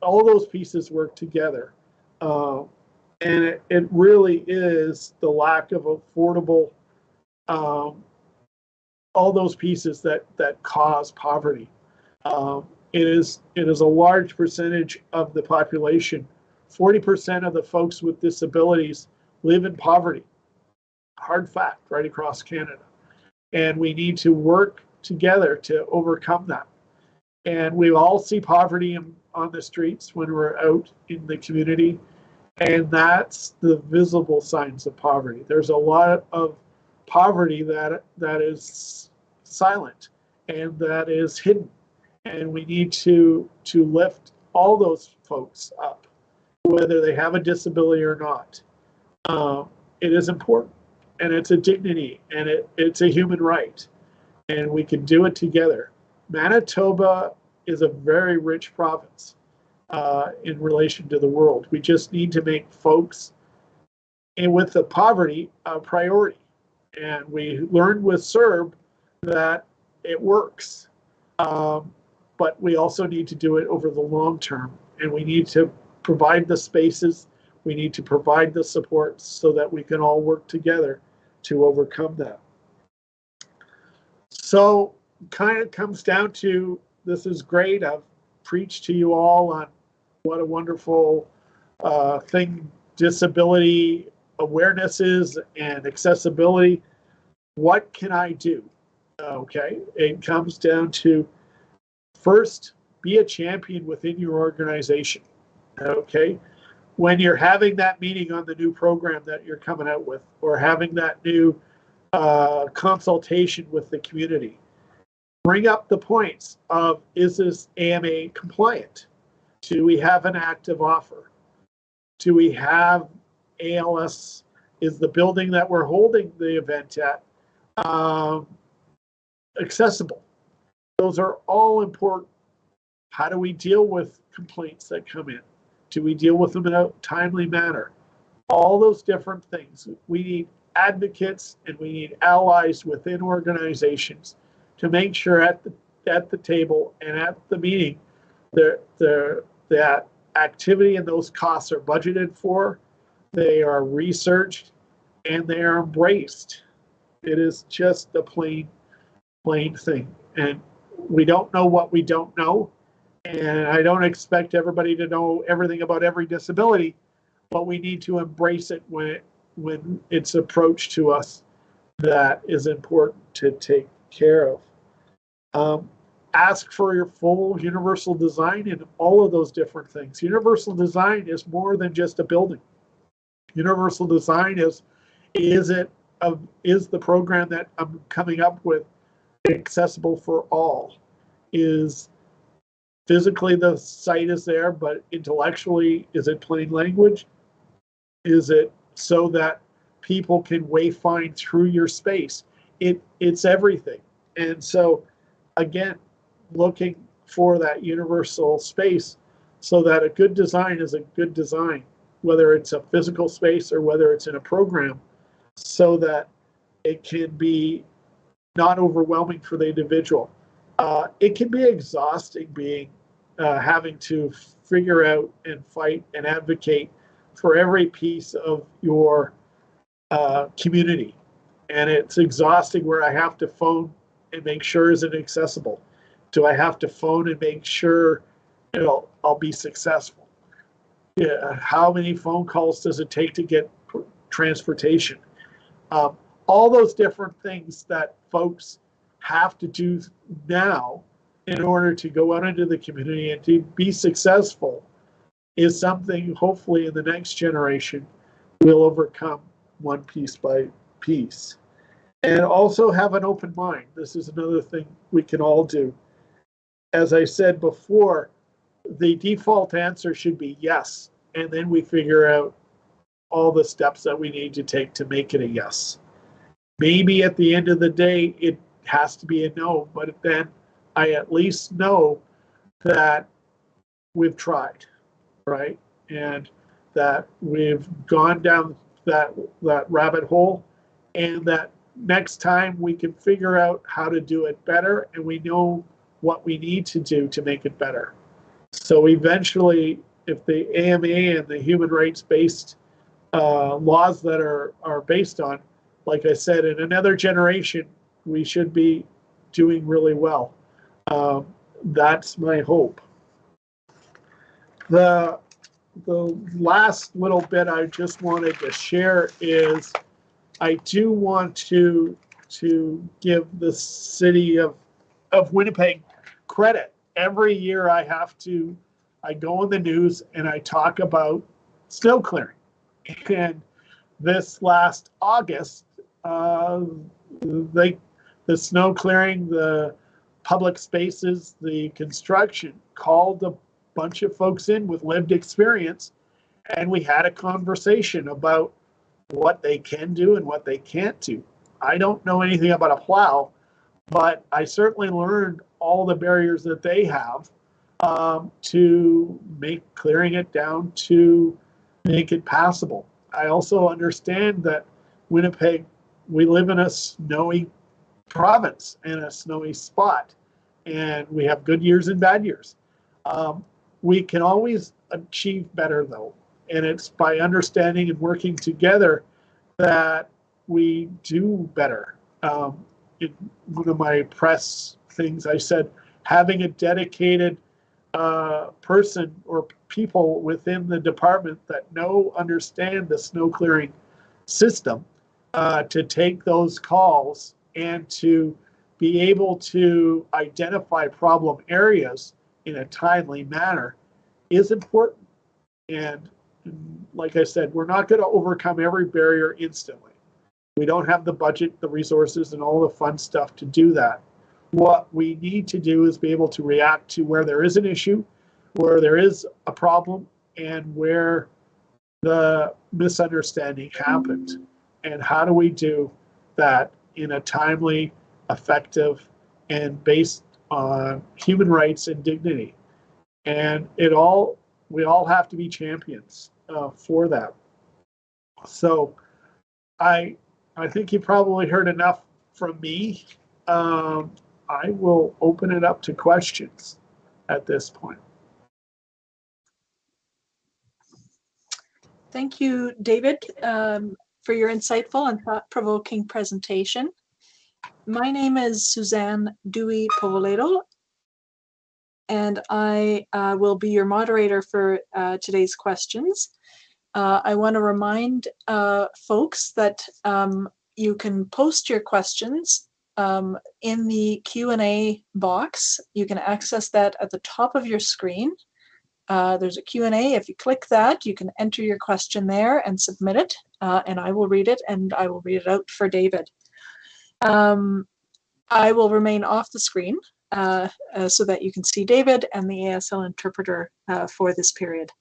All those pieces work together. And it really is the lack of affordable, all those pieces that cause poverty. It is a large percentage of the population. 40% of the folks with disabilities live in poverty. Hard fact, right across Canada. And we need to work together to overcome that. And we all see poverty on the streets when we're out in the community. And that's the visible signs of poverty. There's a lot of poverty that is silent and that is hidden. And we need to lift all those folks up, whether they have a disability or not. It is important, and it's a dignity, and it's a human right, and we can do it together. Manitoba is a very rich province in relation to the world. We just need to make folks, and with the poverty, a priority. And we learned with CERB that it works, but we also need to do it over the long term, and we need to provide the spaces, we need to provide the support so that we can all work together to overcome that. So kind of comes down to, this is great. I've preached to you all on what a wonderful thing disability awarenesses and accessibility. What can I do? Okay, it comes down to first, be a champion within your organization. Okay, when you're having that meeting on the new program that you're coming out with, or having that new consultation with the community, bring up the points of, is this AMA compliant? Do we have an active offer? Do we have ALS? Is the building that we're holding the event at accessible? Those are all important. How do we deal with complaints that come in? Do we deal with them in a timely manner? All those different things. We need advocates and we need allies within organizations to make sure at the table and at the meeting that activity and those costs are budgeted for, they are researched, and they are embraced. It is just a plain thing. And we don't know what we don't know. And I don't expect everybody to know everything about every disability, but we need to embrace it when it's approached to us that is important to take care of. Ask for your full universal design in all of those different things. Universal design is more than just a building. Universal design is the program that I'm coming up with accessible for all? Is physically the site is there, but intellectually, is it plain language? Is it so that people can wayfind through your space? It's everything. And so, again, looking for that universal space so that a good design is a good design, whether it's a physical space or whether it's in a program, so that it can be not overwhelming for the individual. It can be exhausting having to figure out and fight and advocate for every piece of your community. And it's exhausting where I have to phone and make sure is it accessible? Do I have to phone and make sure I'll be successful? Yeah, how many phone calls does it take to get transportation? All those different things that folks have to do now in order to go out into the community and to be successful is something hopefully in the next generation we'll overcome one piece by piece. And also have an open mind. This is another thing we can all do. As I said before, the default answer should be yes, and then we figure out all the steps that we need to take to make it a yes. Maybe at the end of the day, it has to be a no, but then I at least know that we've tried, right? And that we've gone down that rabbit hole, and that next time we can figure out how to do it better, and we know what we need to do to make it better. So eventually, if the AMA and the human rights-based laws that are based on, like I said, in another generation, we should be doing really well. That's my hope. The last little bit I just wanted to share is I do want to give the city of Winnipeg credit. Every year I go in the news and I talk about snow clearing. And this last August, the snow clearing, the public spaces, the construction called a bunch of folks in with lived experience, and we had a conversation about what they can do and what they can't do. I don't know anything about a plow, but I certainly learned all the barriers that they have to make clearing it down to make it passable. I also understand that Winnipeg, we live in a snowy province and a snowy spot, and we have good years and bad years. We can always achieve better, though, and it's by understanding and working together that we do better. In one of my press things, I said having a dedicated person or people within the department that understand the snow clearing system to take those calls and to be able to identify problem areas in a timely manner is important. And like I said, we're not going to overcome every barrier instantly. We don't have the budget, the resources, and all the fun stuff to do that. What we need to do is be able to react to where there is an issue, where there is a problem, and where the misunderstanding happened. And how do we do that in a timely, effective, and based on human rights and dignity? And we all have to be champions for that. So I think you probably heard enough from me. I will open it up to questions at this point. Thank you, David, for your insightful and thought-provoking presentation. My name is Suzanne Dewey Povoledo, and I will be your moderator for today's questions. I want to remind folks that you can post your questions in the Q&A box. You can access that at the top of your screen. There's a Q&A. If you click that, you can enter your question there and submit it, and I will read it, and I will read it out for David. I will remain off the screen so that you can see David and the ASL interpreter for this period.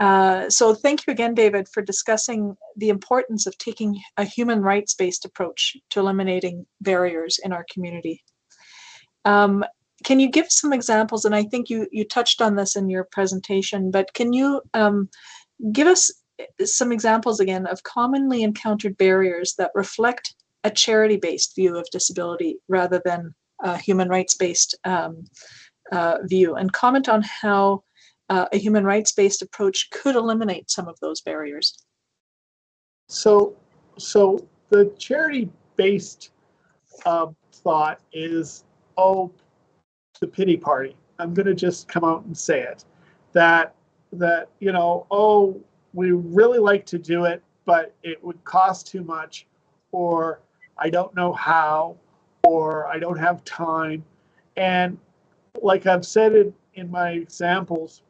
So thank you again, David, for discussing the importance of taking a human rights-based approach to eliminating barriers in our community. Can you give some examples? And I think you touched on this in your presentation, but can you give us some examples again of commonly encountered barriers that reflect a charity-based view of disability rather than a human rights-based view, and comment on how a human rights-based approach could eliminate some of those barriers? So the charity-based thought is, the pity party. I'm going to just come out and say it. That we really like to do it, but it would cost too much, or I don't know how, or I don't have time. And like I've said in my examples,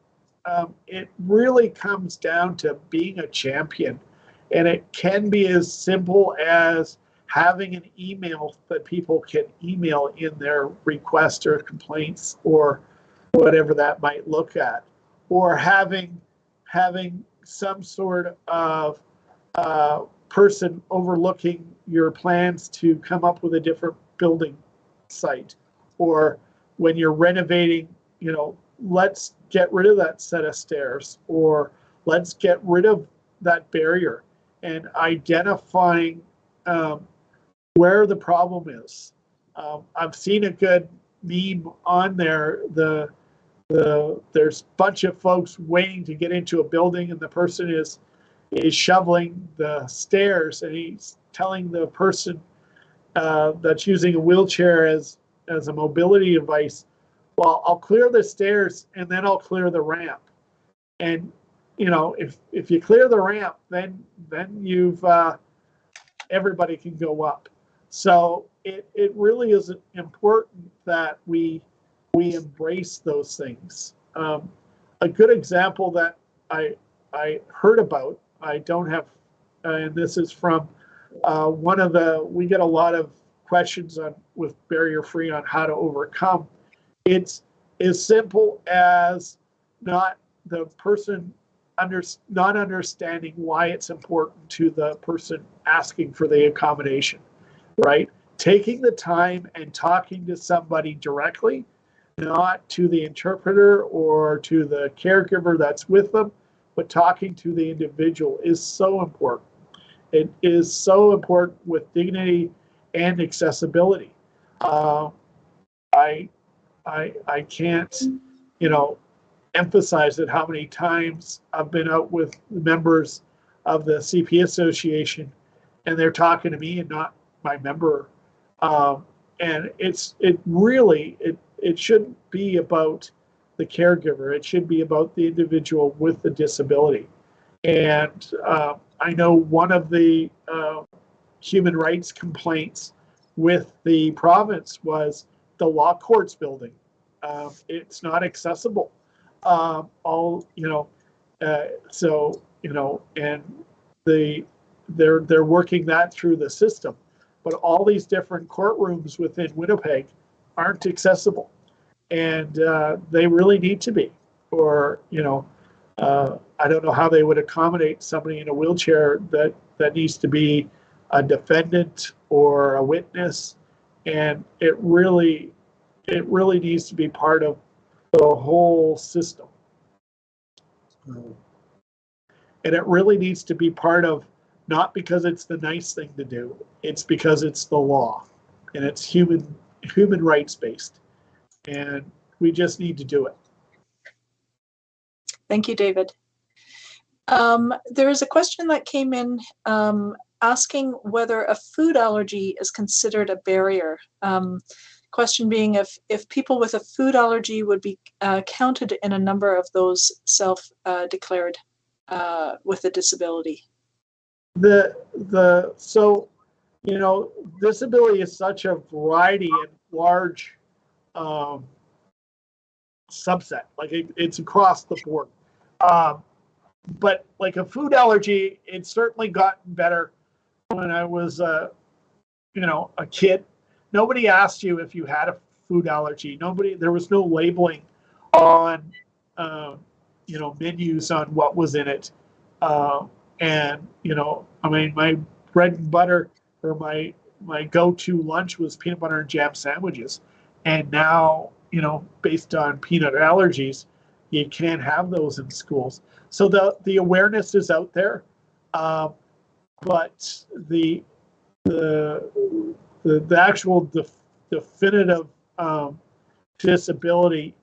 it really comes down to being a champion. And it can be as simple as having an email that people can email in their requests or complaints or whatever that might look at, or having some sort of person overlooking your plans to come up with a different building site, or when you're renovating, let's get rid of that set of stairs, or let's get rid of that barrier, and identifying where the problem is. I've seen a good meme on there. There's a bunch of folks waiting to get into a building, and the person is shoveling the stairs, and he's telling the person that's using a wheelchair as a mobility device, well, I'll clear the stairs and then I'll clear the ramp. And if you clear the ramp, then you've everybody can go up. So it really is important that we embrace those things. A good example that I heard about, I don't have, and this is from we get a lot of questions with Barrier Free on how to overcome. It's as simple as not understanding why it's important to the person asking for the accommodation, right? Taking the time and talking to somebody directly, not to the interpreter or to the caregiver that's with them, but talking to the individual is so important. It is so important with dignity and accessibility. I can't, emphasize it how many times I've been out with members of the CP Association, and they're talking to me and not my member. And it shouldn't be about the caregiver. It should be about the individual with the disability. And I know one of the human rights complaints with the province was the law courts building. It's not accessible. And they're working that through the system, but all these different courtrooms within Winnipeg aren't accessible, and they really need to be. Or I don't know how they would accommodate somebody in a wheelchair that needs to be a defendant or a witness, and it really needs to be part of the whole system. And it really needs to be part of, not because it's the nice thing to do, it's because it's the law, and it's human rights based, and we just need to do it. Thank you, David. There is a question that came in asking whether a food allergy is considered a barrier. Question being if people with a food allergy would be counted in a number of those self-declared with a disability. So disability is such a variety and large subset. Like it's across the board. But like a food allergy, it's certainly gotten better. When I was a kid, nobody asked you if you had a food allergy. There was no labeling on menus on what was in it. My bread and butter, or my go-to lunch was peanut butter and jam sandwiches. And now, based on peanut allergies, you can't have those in schools. So the awareness is out there, but the actual definitive disability,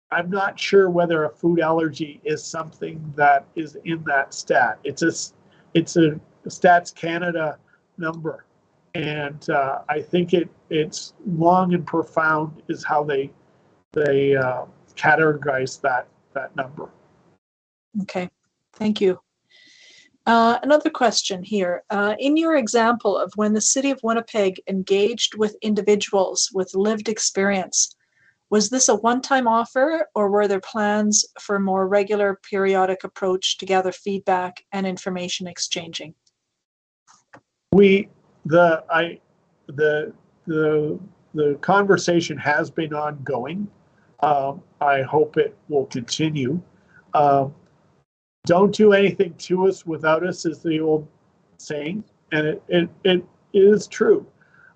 I'm not sure whether a food allergy is something that is in that stat. It's a Stats Canada number, and I think it's long and profound is how they categorize that number. Okay, thank you. Another question here. In your example of when the City of Winnipeg engaged with individuals with lived experience, was this a one-time offer, or were there plans for a more regular periodic approach to gather feedback and information exchanging? The conversation has been ongoing. I hope it will continue. Don't do anything to us without us is the old saying, and it is true.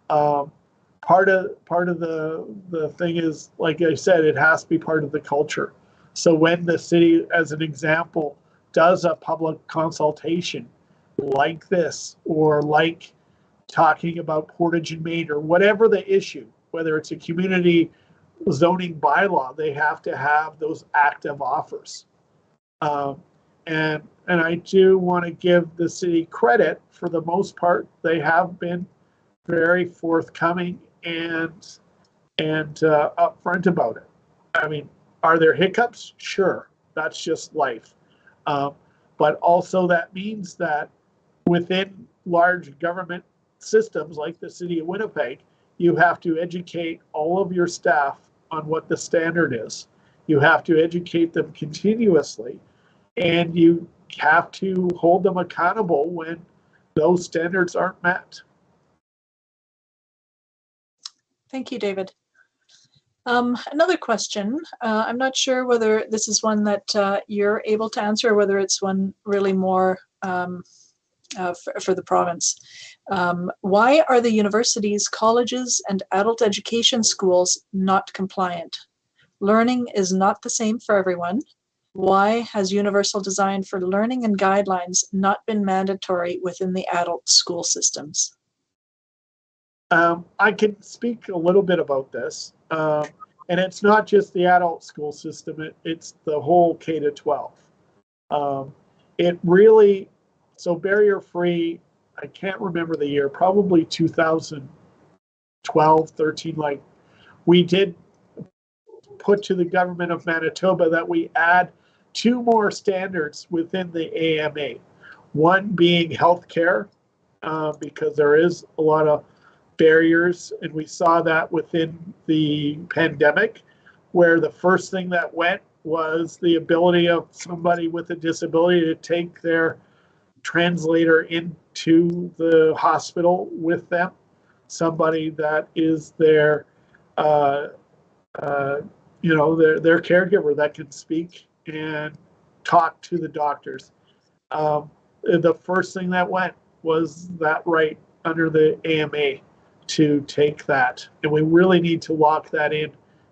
Part of the thing is, like I said, it has to be part of the culture. So when the city, as an example, does a public consultation like this, or like talking about Portage and Main, or whatever the issue, whether it's a community zoning bylaw, they have to have those active offers. And I do want to give the city credit. For the most part, they have been very forthcoming and upfront about it. I mean, are there hiccups? Sure, that's just life. But also that means that within large government systems like the City of Winnipeg, you have to educate all of your staff on what the standard is. You have to educate them continuously, and you have to hold them accountable when those standards aren't met. Thank you, David. Another question. I'm not sure whether this is one that you're able to answer, or whether it's one really more for the province. Why are the universities, colleges, and adult education schools not compliant? Learning is not the same for everyone. Why has universal design for learning and guidelines not been mandatory within the adult school systems? I can speak a little bit about this. And it's not just the adult school system, it's the whole K-12. It really, so barrier free, I can't remember the year, probably 2012, 13, like we did put to the government of Manitoba that we add two more standards within the AMA. One being healthcare, because there is a lot of barriers, and we saw that within the pandemic, where the first thing that went was the ability of somebody with a disability to take their translator into the hospital with them, somebody that is their their caregiver that can speak and talk to the doctors. The first thing that went was that right under the AMA to take that. And we really need to lock that in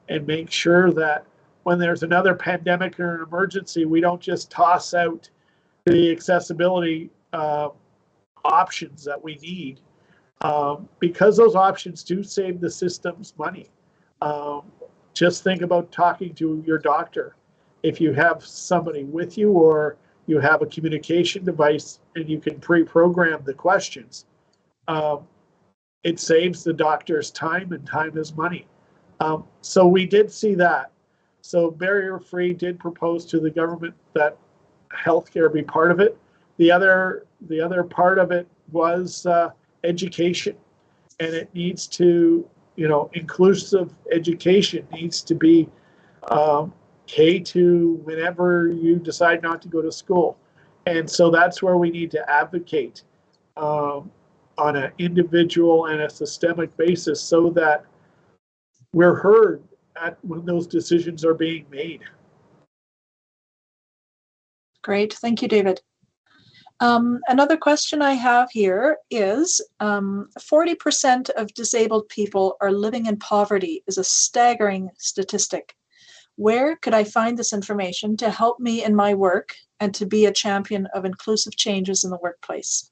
and make sure that when there's another pandemic or an emergency, we don't just toss out the accessibility options that we need, because those options do save the systems money. Just think about talking to your doctor. If you have somebody with you, or you have a communication device and you can pre-program the questions, it saves the doctor's time, and time is money. So we did see that. So Barrier Free did propose to the government that healthcare be part of it. The other part of it was education, and it needs to, inclusive education needs to be K to whenever you decide not to go to school. And so that's where we need to advocate on an individual and a systemic basis, so that we're heard when those decisions are being made. Great. Thank you, David. Another question I have here is 40% of disabled people are living in poverty is a staggering statistic. Where could I find this information to help me in my work and to be a champion of inclusive changes in the workplace?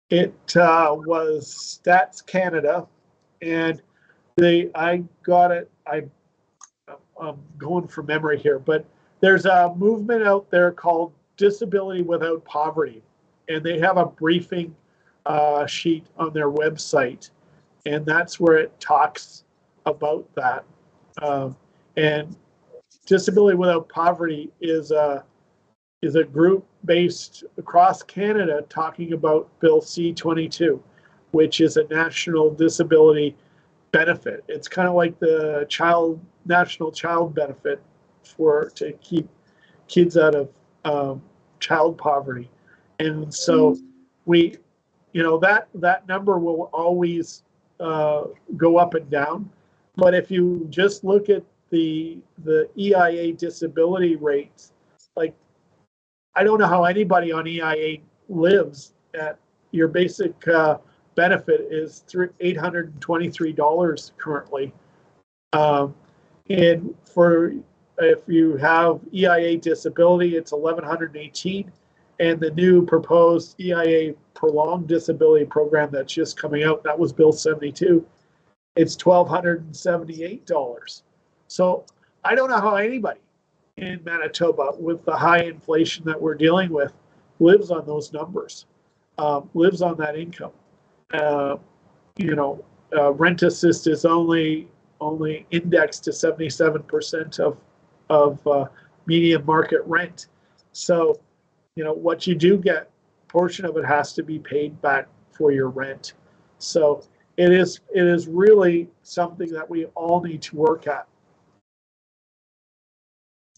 It was Stats Canada, and I got it. I'm going from memory here, but there's a movement out there called Disability Without Poverty, and they have a briefing sheet on their website, and that's where it talks about that. And Disability Without Poverty is a group based across Canada talking about Bill C-22, which is a national disability benefit. It's kind of like the national child benefit to keep kids out of child poverty. And so that number will always go up and down. But if you just look at the EIA disability rates, like, I don't know how anybody on EIA lives. At your basic benefit is $823 currently. And if you have EIA disability, it's $1,118. And the new proposed EIA prolonged disability program that's just coming out, that was Bill 72, it's $1,278. So I don't know how anybody in Manitoba, with the high inflation that we're dealing with, lives on those numbers, lives on that income. Rent assist is only indexed to 77% of median market rent. So, what you do get, portion of it has to be paid back for your rent. So it is really something that we all need to work at.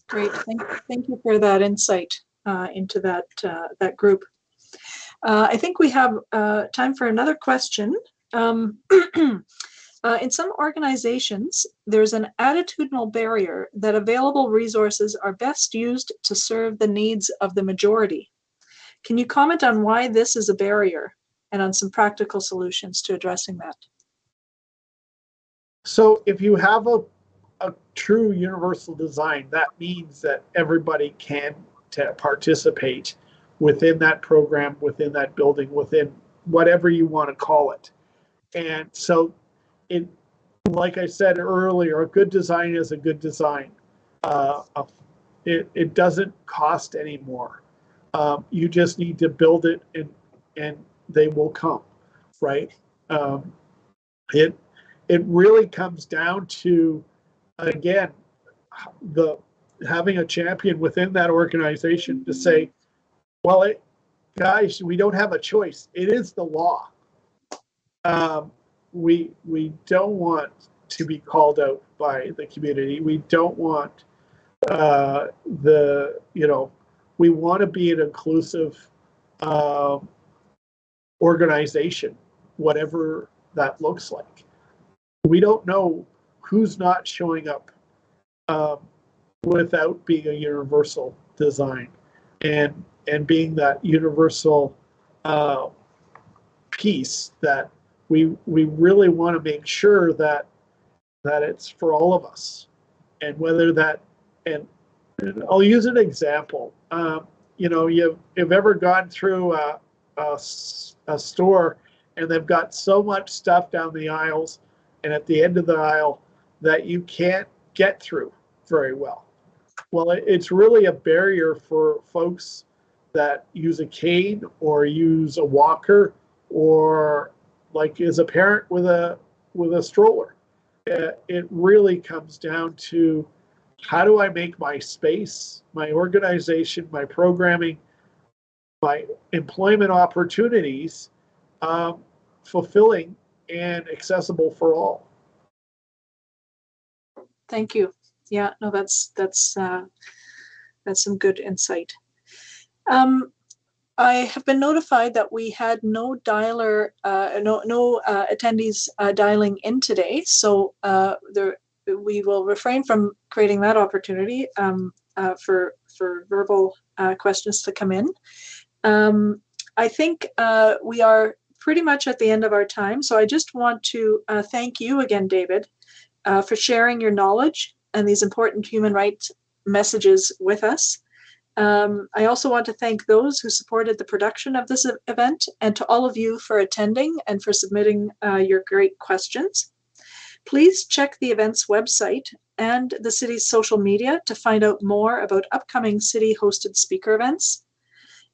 Great. Thank you for that insight into that group. I think we have time for another question. In some organizations, there's an attitudinal barrier that available resources are best used to serve the needs of the majority. Can you comment on why this is a barrier and on some practical solutions to addressing that? So if you have a true universal design, that means that everybody can participate within that program, within that building, within whatever you want to call it. And so like I said earlier, a good design is a good design. It doesn't cost any more. You just need to build it, and they will come, right? It really comes down to, again, having a champion within that organization to say, well, guys, we don't have a choice. It is the law. We don't want to be called out by the community. We don't want we want to be an inclusive organization, whatever that looks like. We don't know who's not showing up without being a universal design and being that universal piece that we really want to make sure that it's for all of us. And whether that, and I'll use an example. You've ever gone through a store and they've got so much stuff down the aisles and at the end of the aisle that you can't get through very well. Well, it's really a barrier for folks that use a cane or use a walker or like is a parent with a stroller. It really comes down to, how do I make my space, my organization, my programming, my employment opportunities fulfilling and accessible for all? Thank you. Yeah, no, that's some good insight. I have been notified that we had no attendees dialing in today, so we will refrain from creating that opportunity for verbal questions to come in. I think we are pretty much at the end of our time, so I just want to thank you again, David, for sharing your knowledge and these important human rights messages with us. I also want to thank those who supported the production of this event, and to all of you for attending and for submitting your great questions. Please check the event's website and the city's social media to find out more about upcoming city-hosted speaker events.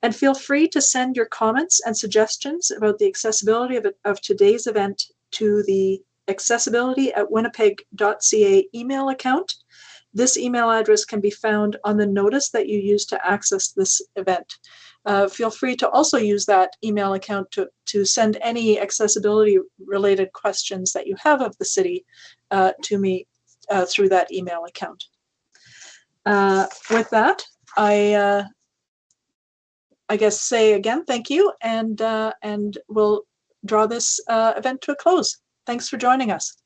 And feel free to send your comments and suggestions about the accessibility of today's event to the accessibility@winnipeg.ca email account. This email address can be found on the notice that you use to access this event. Feel free to also use that email account to send any accessibility related questions that you have of the city to me through that email account. With that, I guess say again, thank you, and we'll draw this event to a close. Thanks for joining us.